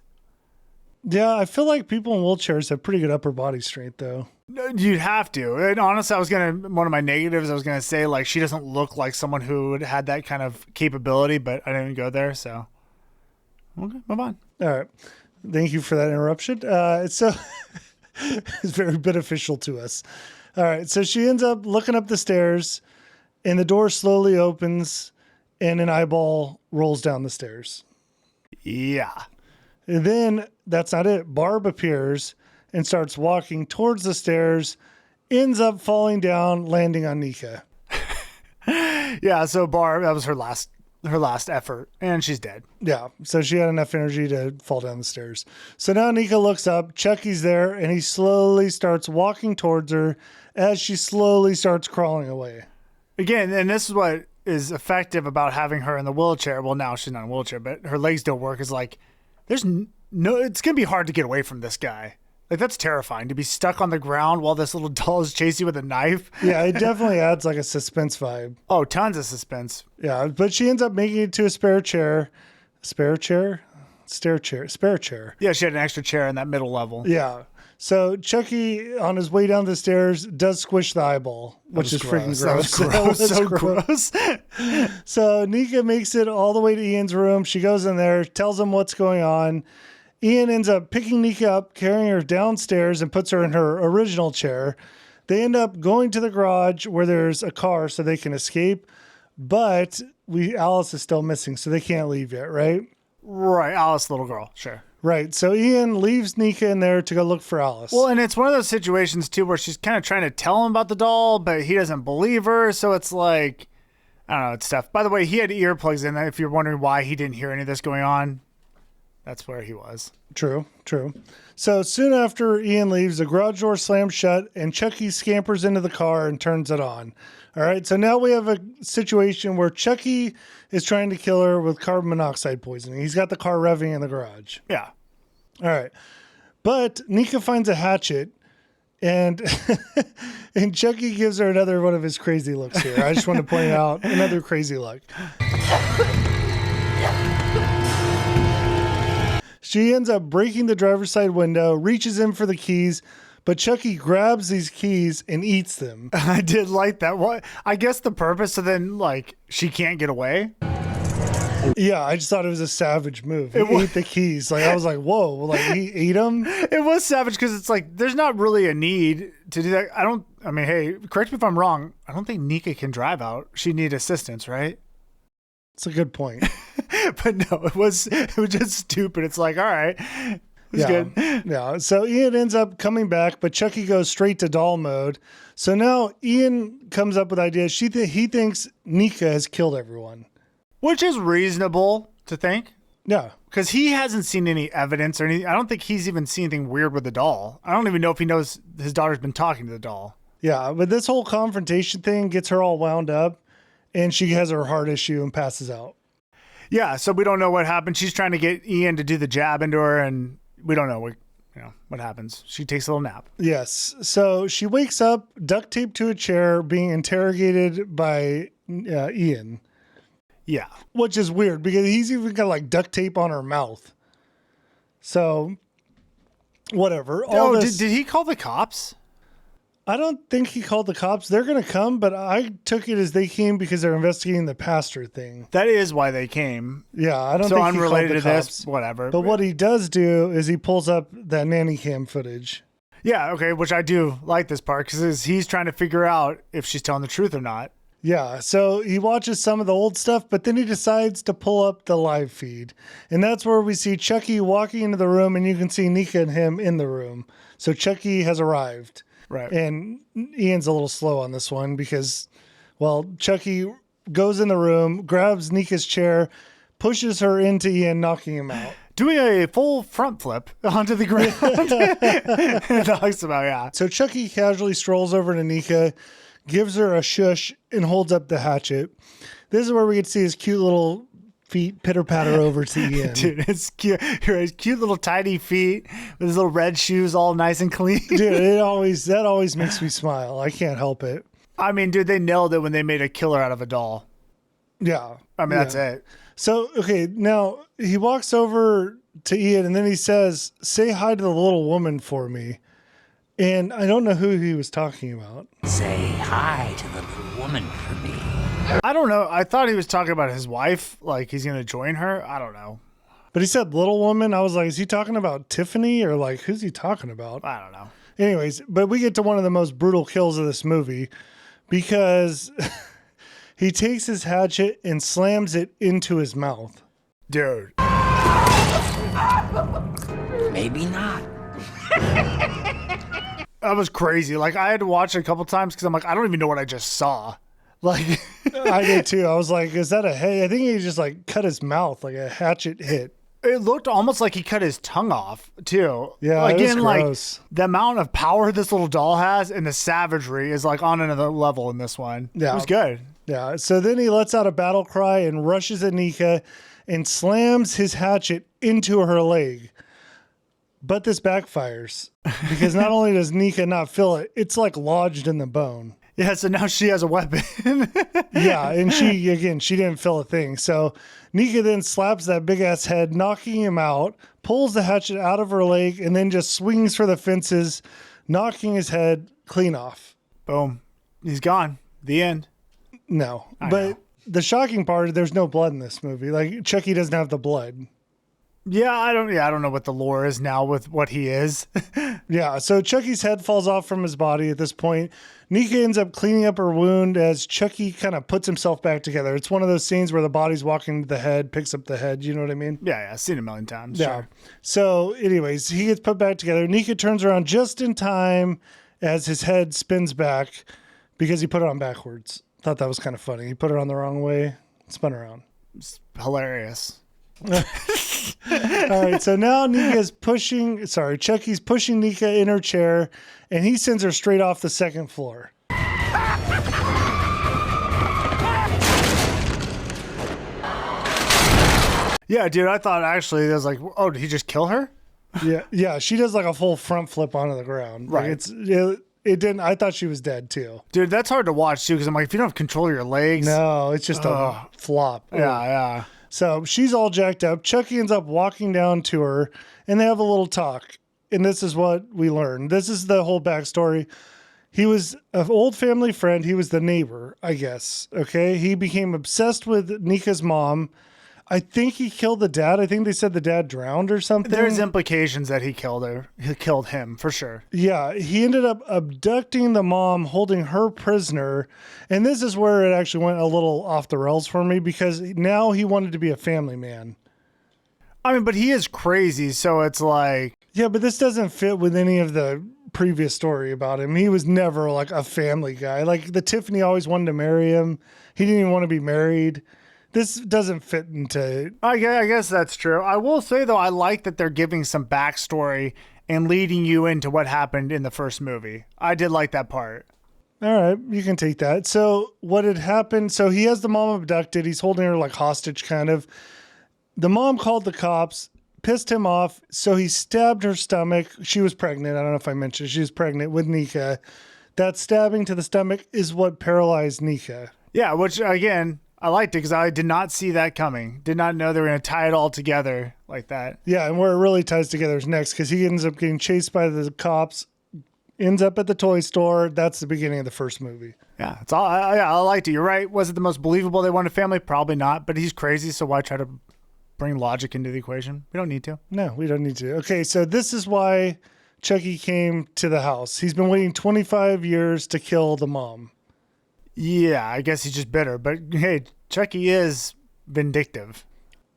Yeah, I feel like people in wheelchairs have pretty good upper body strength, though. You'd have to. And honestly, one of my negatives, I was going to say, like, she doesn't look like someone who had that kind of capability, but I didn't go there, so. Okay, move on. All right. Thank you for that interruption. So it's very beneficial to us. All right. So she ends up looking up the stairs, and the door slowly opens, and an eyeball rolls down the stairs. Yeah. And then that's not it. Barb appears and starts walking towards the stairs, ends up falling down, landing on Nika. Yeah, so Barb, that was her last effort, and she's dead. Yeah, so she had enough energy to fall down the stairs. So now Nika looks up, Chucky's there, and he slowly starts walking towards her as she slowly starts crawling away. Again, and this is what is effective about having her in the wheelchair. Well, now she's not in a wheelchair, but her legs don't work. Is like, it's going to be hard to get away from this guy. Like, that's terrifying to be stuck on the ground while this little doll is chasing you with a knife. Yeah, it definitely adds like a suspense vibe. Oh, tons of suspense. Yeah, but she ends up making it to a spare chair. Spare chair? Spare chair. Yeah, she had an extra chair in that middle level. Yeah. So Chucky, on his way down the stairs, does squish the eyeball, which is freaking gross. That was so gross. So Nika makes it all the way to Ian's room. She goes in there, tells him what's going on. Ian ends up picking Nika up, carrying her downstairs, and puts her in her original chair. They end up going to the garage where there's a car so they can escape. But Alice is still missing, so they can't leave yet, right? Right, Alice, little girl, sure. Right, so Ian leaves Nika in there to go look for Alice. Well, and it's one of those situations, too, where she's kind of trying to tell him about the doll, but he doesn't believe her, so it's like, I don't know, it's tough. By the way, he had earplugs in, if you're wondering why he didn't hear any of this going on. That's where he was. True. So soon after Ian leaves, the garage door slams shut and Chucky scampers into the car and turns it on. All right. So now we have a situation where Chucky is trying to kill her with carbon monoxide poisoning. He's got the car revving in the garage. Yeah. All right. But Nika finds a hatchet and and Chucky gives her another one of his crazy looks here. I just want to point out another crazy look. She ends up breaking the driver's side window, reaches in for the keys, but Chucky grabs these keys and eats them. I did like that. What? I guess the purpose, so then, like, she can't get away? Yeah, I just thought it was a savage move. He ate the keys. Like, I was like, whoa, like, he ate them? It was savage because it's like, there's not really a need to do that. I mean, hey, correct me if I'm wrong. I don't think Nika can drive out. She'd need assistance, right? It's a good point. But no, it was just stupid. It's like, all right, it's good. Yeah. So Ian ends up coming back, but Chucky goes straight to doll mode. So now Ian comes up with ideas. He thinks Nika has killed everyone, which is reasonable to think. Yeah, because he hasn't seen any evidence or anything. I don't think he's even seen anything weird with the doll. I don't even know if he knows his daughter's been talking to the doll. Yeah, but this whole confrontation thing gets her all wound up, and she has her heart issue and passes out. Yeah, so we don't know what happened. She's trying to get Ian to do the jab into her, and we don't know what happens. She takes a little nap. Yes. So she wakes up, duct taped to a chair, being interrogated by Ian. Yeah. Which is weird because he's even got like duct tape on her mouth. So, whatever. Did he call the cops? I don't think he called the cops. They're going to come, but I took it as they came because they're investigating the pastor thing. That is why they came. Yeah, I don't so think unrelated he to called the this, cops. whatever. But what he does do is he pulls up that nanny cam footage. Yeah, okay, which I do like this part because he's trying to figure out if she's telling the truth or not. Yeah, so he watches some of the old stuff, but then he decides to pull up the live feed. And that's where we see Chucky walking into the room, and you can see Nika and him in the room. So Chucky has arrived. Right. And Ian's a little slow on this one because, well, Chucky goes in the room, grabs Nika's chair, pushes her into Ian, knocking him out. Doing a full front flip onto the ground. Talks about, yeah. So Chucky casually strolls over to Nika, gives her a shush, and holds up the hatchet. This is where we get to see his cute little feet pitter-patter over to Ian. Dude, it's cute. His cute little tiny feet with his little red shoes all nice and clean. Dude, that always makes me smile. I can't help it. I mean, dude, they nailed it when they made a killer out of a doll. Yeah. I mean, that's it. So, okay, now he walks over to Ian and then he says, "Say hi to the little woman for me." And I don't know who he was talking about. Say hi to the little woman for me. I don't know. I thought he was talking about his wife, like he's going to join her. I don't know. But he said little woman. I was like, is he talking about Tiffany or like, who's he talking about? I don't know. Anyways, but we get to one of the most brutal kills of this movie because he takes his hatchet and slams it into his mouth. Dude. Maybe not. That was crazy. Like, I had to watch it a couple times because I'm like, I don't even know what I just saw. Like, I did too. I was like, is that a hey? I think he just like cut his mouth like a hatchet hit. It looked almost like he cut his tongue off too. Yeah, again, it was gross. Like the amount of power this little doll has and the savagery is like on another level in this one. Yeah, it was good. Yeah. So then he lets out a battle cry and rushes at Nika and slams his hatchet into her leg. But this backfires because not only does Nika not feel it, it's like lodged in the bone. Yeah, so now she has a weapon. Yeah, and she didn't feel a thing. So Nika then slaps that big ass head, knocking him out, pulls the hatchet out of her leg, and then just swings for the fences, knocking his head clean off. Boom. He's gone. The end. No. I But know. the shocking part, there's no blood in this movie. Like Chucky doesn't have the blood. Yeah, I don't know what the lore is now with what he is. Yeah, so Chucky's head falls off from his body at this point. Nika ends up cleaning up her wound as Chucky kind of puts himself back together. It's one of those scenes where the body's walking to the head, picks up the head. You know what I mean? Yeah, I've seen it a million times. Yeah. Sure. So anyways, he gets put back together. Nika turns around just in time as his head spins back because he put it on backwards. Thought that was kind of funny. He put it on the wrong way, spun around. It's hilarious. All right, so now Chucky's pushing Nika in her chair, and he sends her straight off the second floor. Yeah, dude, I thought actually it was like, oh, did he just kill her? Yeah, she does like a full front flip onto the ground. Right. Like it didn't. I thought she was dead too. Dude, that's hard to watch too because I'm like, if you don't have control of your legs. No, it's just a flop. Yeah. So she's all jacked up. Chucky ends up walking down to her, and they have a little talk. And this is what we learn. This is the whole backstory. He was an old family friend. He was the neighbor, I guess. Okay. He became obsessed with Nika's mom. I think he killed the dad. I think they said the dad drowned or something. There's implications that he killed her. He killed him for sure. Yeah, he ended up abducting the mom, holding her prisoner. And this is where it actually went a little off the rails for me because now he wanted to be a family man. I mean, but he is crazy. So it's like. Yeah, but this doesn't fit with any of the previous story about him. He was never like a family guy. Like the Tiffany always wanted to marry him. He didn't even want to be married. This doesn't fit into... I guess that's true. I will say, though, I like that they're giving some backstory and leading you into what happened in the first movie. I did like that part. All right, you can take that. So what had happened... So he has the mom abducted. He's holding her like hostage, kind of. The mom called the cops, pissed him off, so he stabbed her stomach. She was pregnant. I don't know if I mentioned. She was pregnant with Nika. That stabbing to the stomach is what paralyzed Nika. Yeah, which, again... I liked it because I did not see that coming. Did not know they were going to tie it all together like that. Yeah, and where it really ties together is next because he ends up getting chased by the cops ends up at the toy store. That's the beginning of the first movie. Yeah, it's all. I liked it. You're right. Was it the most believable they wanted family? Probably not. But he's crazy, so why try to bring logic into the equation? We don't need to. No, we don't need to. Okay, so this is why Chucky came to the house. He's been waiting 25 years to kill the mom. Yeah, I guess he's just bitter. But hey, Chucky is vindictive.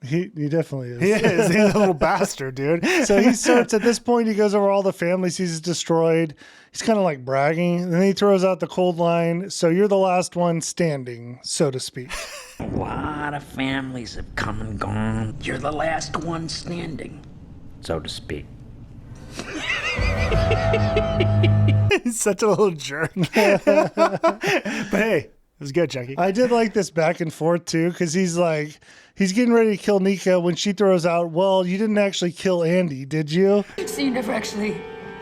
He definitely is. He is. He's a little bastard, dude. So he starts at this point. He goes over all the families he's destroyed. He's kind of like bragging. And then he throws out the cold line. So you're the last one standing, so to speak. A lot of families have come and gone. You're the last one standing, so to speak. He's such a little jerk. But hey, it was good, Chucky. I did like this back and forth too, because he's getting ready to kill Nika when she throws out, well, you didn't actually kill Andy, did you? So you never actually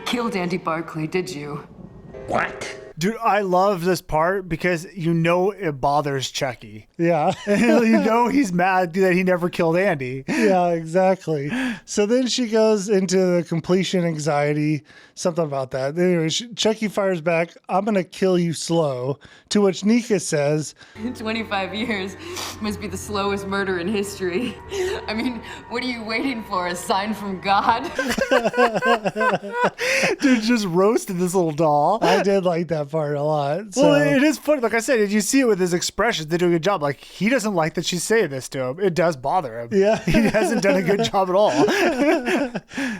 killed Andy Barclay, did you? What? Dude, I love this part because you know it bothers Chucky. Yeah. You know he's mad that he never killed Andy. Yeah, exactly. So then she goes into the completion anxiety, something about that. Anyway, Chucky fires back, I'm going to kill you slow, to which Nika says, 25 years must be the slowest murder in history. I mean, what are you waiting for? A sign from God? Dude just roasted this little doll. I did like that part a lot. So. Well, it is funny. Like I said, you see it with his expressions. They do a good job. Like, he doesn't like that she's saying this to him. It does bother him. Yeah. He hasn't done a good job at all.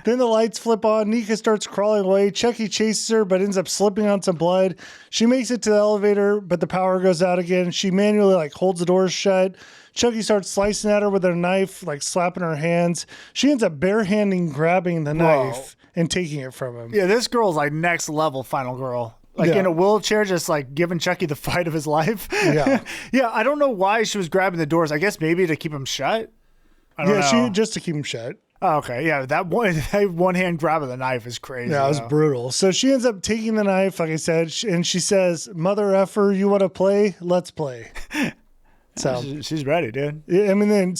Then the lights flip on. Nika starts crawling away. Chucky chases her, but ends up slipping on some blood. She makes it to the elevator, but the power goes out again. She manually holds the doors shut. Chucky starts slicing at her with a knife, slapping her hands. She ends up barehanding grabbing the knife and taking it from him. Yeah, this girl's next level final girl. In a wheelchair, just giving Chucky the fight of his life. Yeah. Yeah, I don't know why she was grabbing the doors. I guess maybe to keep him shut. I don't know. Just to keep him shut. Oh, okay, yeah, that one hand grab of the knife is crazy. Yeah, it was brutal. So she ends up taking the knife, like I said, and she says, "Mother effer, you want to play? Let's play." So she's ready, dude. I mean, then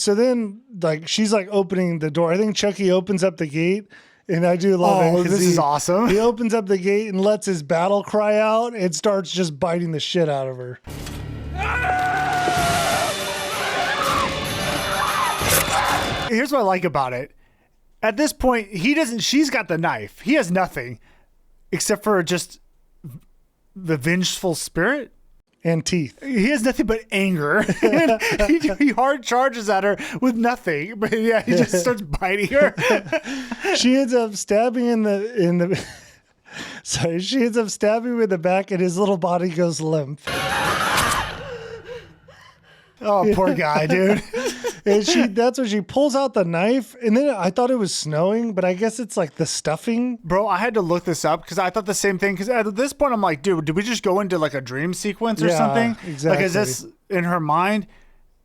she's opening the door. I think Chucky opens up the gate. And I do love it. This is awesome. He opens up the gate and lets his battle cry out and starts just biting the shit out of her. Here's what I like about it. At this point, she's got the knife. He has nothing except for just the vengeful spirit. And teeth. He has nothing but anger. He hard charges at her with nothing. But yeah, he just starts biting her. She ends up stabbing she ends up stabbing him in the back and his little body goes limp. Oh, poor guy, dude. And that's when she pulls out the knife. And then I thought it was snowing, but I guess it's the stuffing. Bro, I had to look this up because I thought the same thing. Because at this point, I'm like, dude, did we just go into a dream sequence or something? Exactly. Is this in her mind?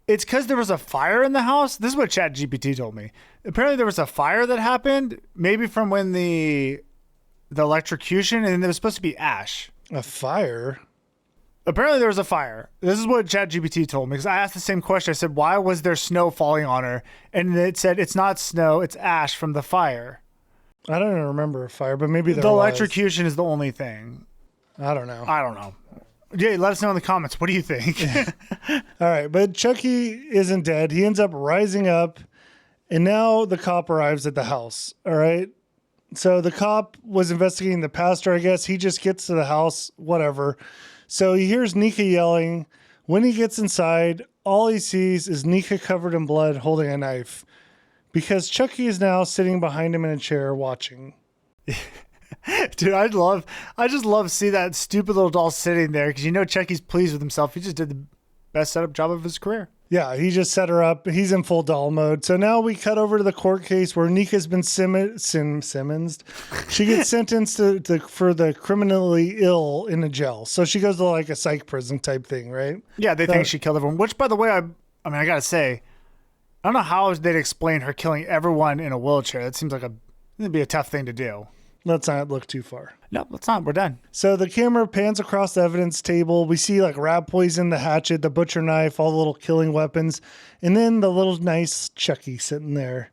It's because there was a fire in the house. This is what ChatGPT told me. Apparently, there was a fire that happened, maybe from when the electrocution, and there was supposed to be ash. A fire? Apparently there was a fire. This is what ChatGPT told me, because I asked the same question. I said, why was there snow falling on her? And it said, it's not snow, it's ash from the fire. I don't even remember a fire, but maybe the electrocution is the only thing. I don't know. Yeah, let us know in the comments. What do you think? All right, but Chucky isn't dead. He ends up rising up, and now the cop arrives at the house. All right? So the cop was investigating the pastor, I guess. He just gets to the house, whatever. So he hears Nika yelling. When he gets inside, all he sees is Nika covered in blood holding a knife because Chucky is now sitting behind him in a chair watching. Dude, I just love seeing that stupid little doll sitting there because Chucky's pleased with himself. He just did the best setup job of his career. Yeah, he just set her up. He's in full doll mode. So now we cut over to the court case where Nika's been Simmonsed. She gets sentenced for the criminally ill in a jail. So she goes to a psych prison type thing, right? Yeah, they think she killed everyone. Which, by the way, I got to say, I don't know how they'd explain her killing everyone in a wheelchair. That seems it'd be a tough thing to do. Let's not look too far. No, let's not. We're done. So the camera pans across the evidence table. We see rat poison, the hatchet, the butcher knife, all the little killing weapons, and then the little nice Chucky sitting there.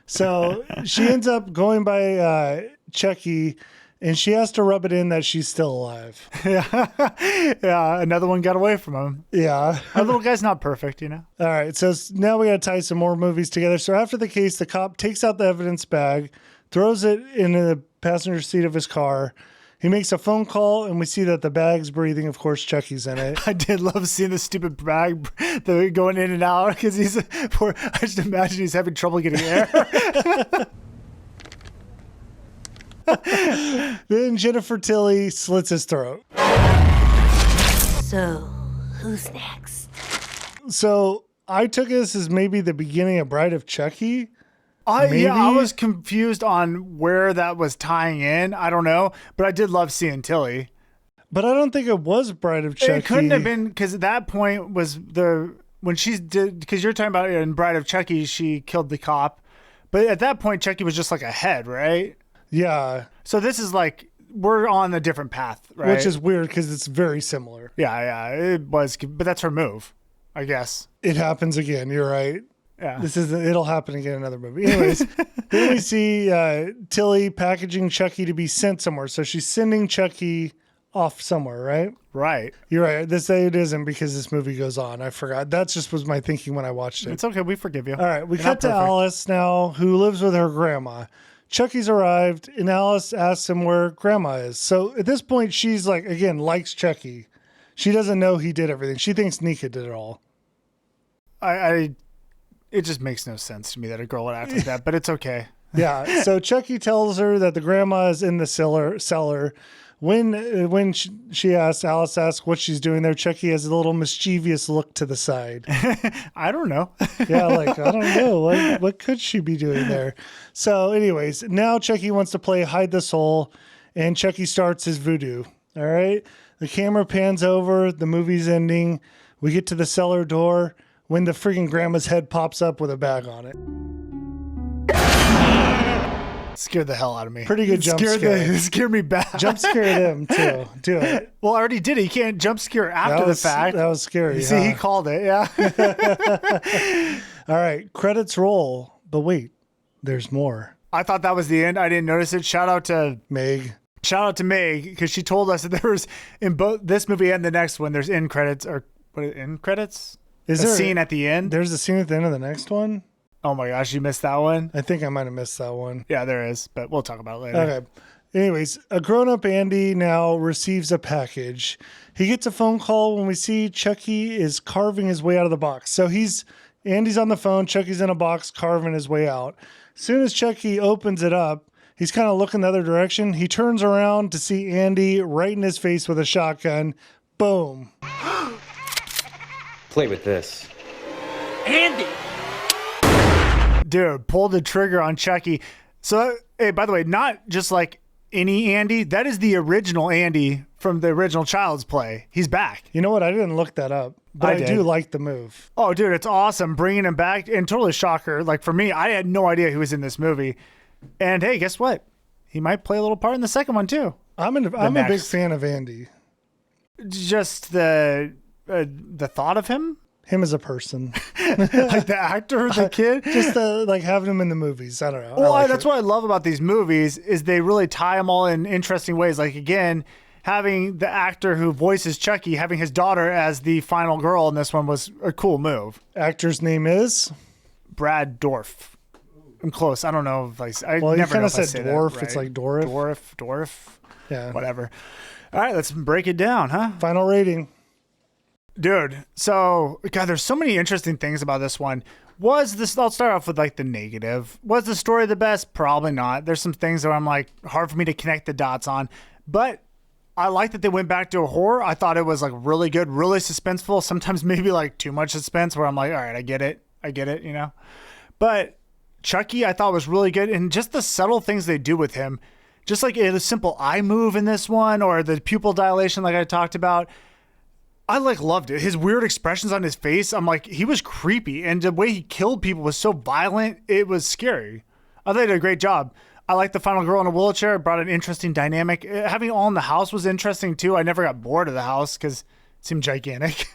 So she ends up going by Chucky, and she has to rub it in that she's still alive. Yeah, another one got away from him. Yeah. Our little guy's not perfect, you know? All right, so now we got to tie some more movies together. So after the case, the cop takes out the evidence bag, throws it in the passenger seat of his car. He makes a phone call, and we see that the bag's breathing. Of course, Chucky's in it. I did love seeing the stupid bag going in and out because he's poor. I just imagine he's having trouble getting air. Then Jennifer Tilly slits his throat. So, who's next? So I took this as maybe the beginning of Bride of Chucky. Yeah, I was confused on where that was tying in. I don't know, but I did love seeing Tilly. But I don't think it was Bride of Chucky. It couldn't have been, because at that point was when she did, because you're talking about in Bride of Chucky, she killed the cop. But at that point, Chucky was just like a head, right? Yeah. So this is like, we're on a different path, right? Which is weird because it's very similar. Yeah, it was, but that's her move, I guess. It happens again. You're right. Yeah. It'll happen again in another movie. Anyways, then we see Tilly packaging Chucky to be sent somewhere. So she's sending Chucky off somewhere, right? Right. You're right. It isn't because this movie goes on. I forgot. That just was my thinking when I watched it. It's okay. We forgive you. All right. We You're cut not to perfect. Alice now, who lives with her grandma. Chucky's arrived, and Alice asks him where grandma is. So at this point, she's like, again, likes Chucky. She doesn't know he did everything. She thinks Nika did it all. It just makes no sense to me that a girl would act like that, but it's okay. Yeah. So Chucky tells her that the grandma is in the cellar. When she asks, Alice asks what she's doing there, Chucky has a little mischievous look to the side. I don't know. Yeah, like, I don't know. What could she be doing there? So anyways, now Chucky wants to play hide the soul, and Chucky starts his voodoo. All right. The camera pans over. The movie's ending. We get to the cellar door when the freaking grandma's head pops up with a bag on it. Scared the hell out of me. Pretty good jump scare. Scared me bad. Jump scared him too. Do it. Well, I already did it. You can't jump scare after the fact. That was scary. You see, he called it. Yeah. All right. Credits roll. But wait, there's more. I thought that was the end. I didn't notice it. Shout out to Meg. Shout out to Meg, because she told us that there was, in both this movie and the next one, there's end credits, or what, end credits? Is a there scene at the end? There's a scene at the end of the next one? Oh my gosh, you missed that one? I think I might have missed that one. Yeah, there is, but we'll talk about it later. Okay. Anyways, a grown-up Andy now receives a package. He gets a phone call when we see Chucky is carving his way out of the box. So Andy's on the phone, Chucky's in a box carving his way out. As soon as Chucky opens it up, he's kind of looking the other direction. He turns around to see Andy right in his face with a shotgun. Boom. Play with this. Andy! Dude, pulled the trigger on Chucky. So, hey, by the way, not just like any Andy. That is the original Andy from the original Child's Play. He's back. You know what? I didn't look that up, but I do like the move. Oh, dude, it's awesome. Bringing him back, and totally shocker. Like, for me, I had no idea he was in this movie. And hey, guess what? He might play a little part in the second one, too. I'm a big fan of Andy. Just the thought of him? Him as a person. Like the actor, the kid? Just like having him in the movies. I don't know. Well, that's what I love about these movies is they really tie them all in interesting ways. Like, again, having the actor who voices Chucky, having his daughter as the final girl in this one was a cool move. Actor's name is? Brad Dourif. I'm close. I don't know if I well, never you kind of know if I said say dwarf. that right. It's like Dorif. Dwarf. Yeah. Whatever. All right, let's break it down, huh? Final rating. Dude, so, God, there's so many interesting things about this one. I'll start off with like the negative. Was the story the best? Probably not. There's some things that I'm like, hard for me to connect the dots on. But I like that they went back to a horror. I thought it was like really good, really suspenseful. Sometimes maybe like too much suspense where I'm like, all right, I get it, you know? But Chucky, I thought was really good. And just the subtle things they do with him, just like a simple eye move in this one or the pupil dilation like I talked about. I loved it. His weird expressions on his face. I'm like, he was creepy. And the way he killed people was so violent. It was scary. I thought he did a great job. I like the final girl in a wheelchair. It brought an interesting dynamic. Having all in the house was interesting too. I never got bored of the house because it seemed gigantic.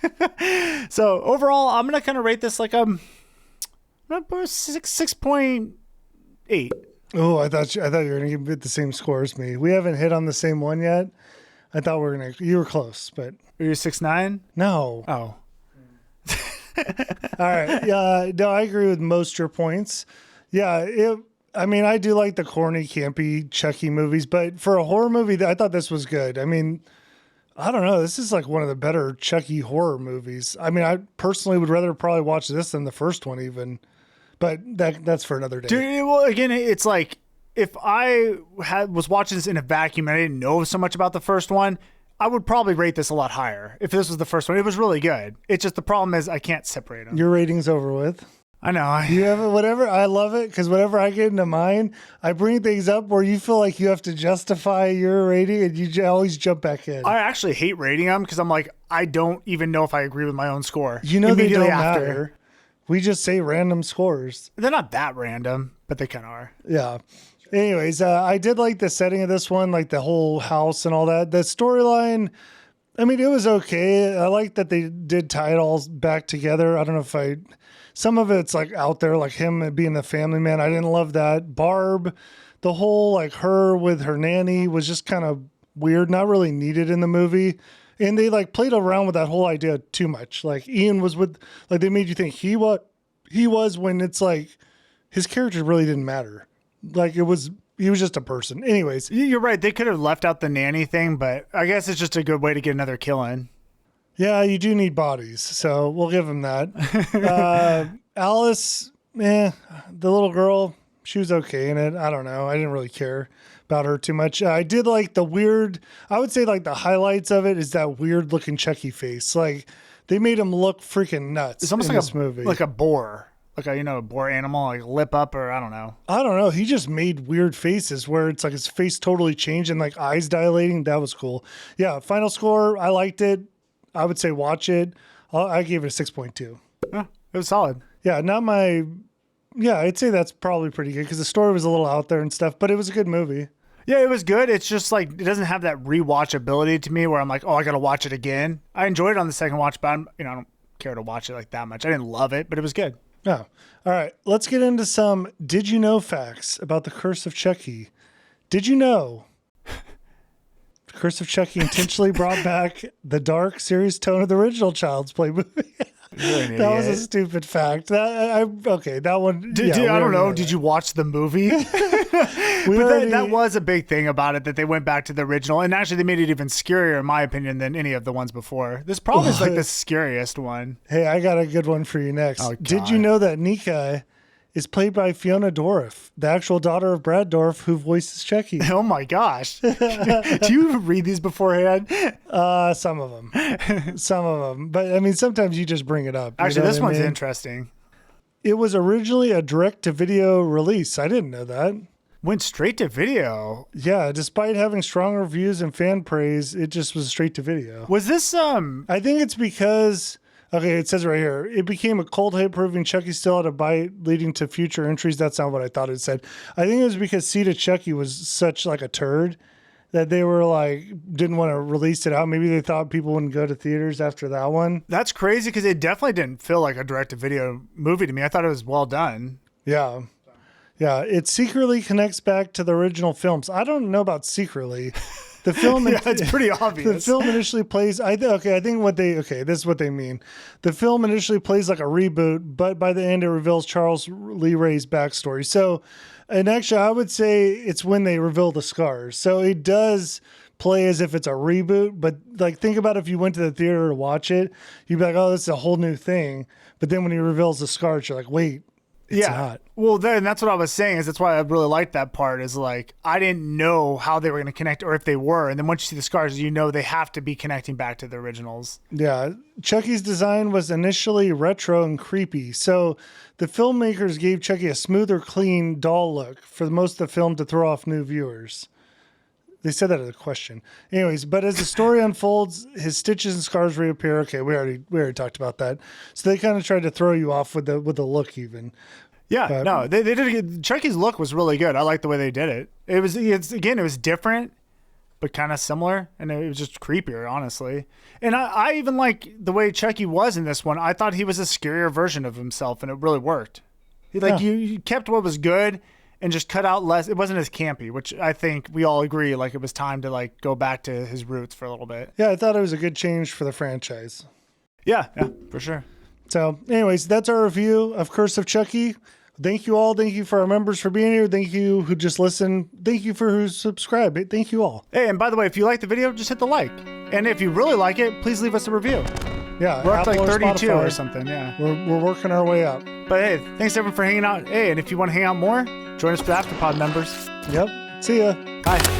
So overall, I'm going to kind of rate this like 6.8. Oh, I thought you were going to get the same score as me. We haven't hit on the same one yet. I thought you were close, but. Are you 6'9"? No. Oh. All right. Yeah. No, I agree with most of your points. Yeah. I do like the corny, campy Chucky movies, but for a horror movie, I thought this was good. I mean, I don't know. This is like one of the better Chucky horror movies. I mean, I personally would rather probably watch this than the first one even, but that's for another day. Dude, well, again, it's like if I was watching this in a vacuum and I didn't know so much about the first one, I would probably rate this a lot higher if this was the first one. It was really good. It's just the problem is I can't separate them. Your rating's over with. I know. You have it, whatever. I love it because whenever I get into mine, I bring things up where you feel like you have to justify your rating and you always jump back in. I actually hate rating them because I'm like, I don't even know if I agree with my own score. You know, they don't matter. We just say random scores. They're not that random, but they kind of are. Yeah. Anyways, I did like the setting of this one, like the whole house and all that. The storyline, I mean, it was okay. I like that they did tie it all back together. I don't know if some of it's like out there, like him being the family man. I didn't love that. Barb, the whole like her with her nanny was just kind of weird, not really needed in the movie. And they like played around with that whole idea too much. Like Ian was they made you think he was when it's like his character really didn't matter. Like he was just a person. Anyways. You're right. They could have left out the nanny thing, but I guess it's just a good way to get another kill in. Yeah, you do need bodies, so we'll give him that. Alice, the little girl, she was okay in it. I don't know. I didn't really care about her too much. I did like the weird, I would say like the highlights of it is that weird looking Chucky face. Like they made him look freaking nuts. It's almost in like this movie. Like a boar. Like a boar animal, like lip up or I don't know. I don't know. He just made weird faces where it's like his face totally changed and like eyes dilating. That was cool. Yeah. Final score. I liked it. I would say watch it. I gave it a 6.2. Yeah, it was solid. Yeah. I'd say that's probably pretty good because the story was a little out there and stuff, but it was a good movie. Yeah, it was good. It's just like, it doesn't have that rewatchability to me where I'm like, oh, I got to watch it again. I enjoyed it on the second watch, but I don't care to watch it like that much. I didn't love it, but it was good. Oh, all right. Let's get into some did you know facts about the Curse of Chucky. Did you know the Curse of Chucky intentionally brought back the dark, serious tone of the original Child's Play movie? That was a stupid fact. That one. I don't know. Did you watch the movie? That was a big thing about it, that they went back to the original, and actually they made it even scarier, in my opinion, than any of the ones before. This probably is like the scariest one. Hey, I got a good one for you next. Oh, did you know that Nika is played by Fiona Dourif, the actual daughter of Brad Dourif, who voices Chucky? Oh my gosh! Do you read these beforehand? Some of them. But I mean, sometimes you just bring it up. Actually, this one's interesting. It was originally a direct-to-video release. I didn't know that. Went straight to video. Yeah, despite having strong reviews and fan praise, it just was straight to video. Was this I think it's because it says right here, it became a cult hit, proving Chucky still had a bite, leading to future entries. That's not what I thought it said. I think it was because Seed of Chucky was such like a turd that they were like didn't want to release it out. Maybe they thought people wouldn't go to theaters after that one. That's crazy because it definitely didn't feel like a direct-to-video movie to me. I thought it was well done. Yeah. Yeah, it secretly connects back to the original films. I don't know about secretly. The film, it's pretty obvious. The film initially plays. This is what they mean. The film initially plays like a reboot, but by the end it reveals Charles Lee Ray's backstory. So, and actually, I would say it's when they reveal the scars. So it does play as if it's a reboot, but like think about if you went to the theater to watch it, you'd be like, oh, this is a whole new thing. But then when he reveals the scars, you're like, wait. It's not. Well, then that's what I was saying. That's why I really liked that part. Is like I didn't know how they were going to connect, or if they were. And then once you see the scars, you know they have to be connecting back to the originals. Yeah, Chucky's design was initially retro and creepy, so the filmmakers gave Chucky a smoother, clean doll look for most of the film to throw off new viewers. They said that as a question. Anyways, but as the story unfolds, his stitches and scars reappear. Okay, we already talked about that. So they kind of tried to throw you off with the look even. Yeah, but, no, they did. Chucky's look was really good. I like the way they did it. It was different, but kind of similar, and it was just creepier, honestly. And I even like the way Chucky was in this one. I thought he was a scarier version of himself, and it really worked. You kept what was good, and just cut out less. It wasn't as campy, which I think we all agree, like it was time to like go back to his roots for a little bit. Yeah, I thought it was a good change for the franchise. Yeah, for sure. So anyways, that's our review of Curse of Chucky. Thank you all. Thank you for our members for being here. Thank you who just listened. Thank you for who subscribed. Thank you all. Hey, and by the way, if you like the video, just hit the like. And if you really like it, please leave us a review. Yeah, we're up to like 32 Spotify, or something. Yeah, we're working our way up. But hey, thanks everyone for hanging out. Hey, and if you want to hang out more, join us for the Afterpod members. Yep. See ya. Bye.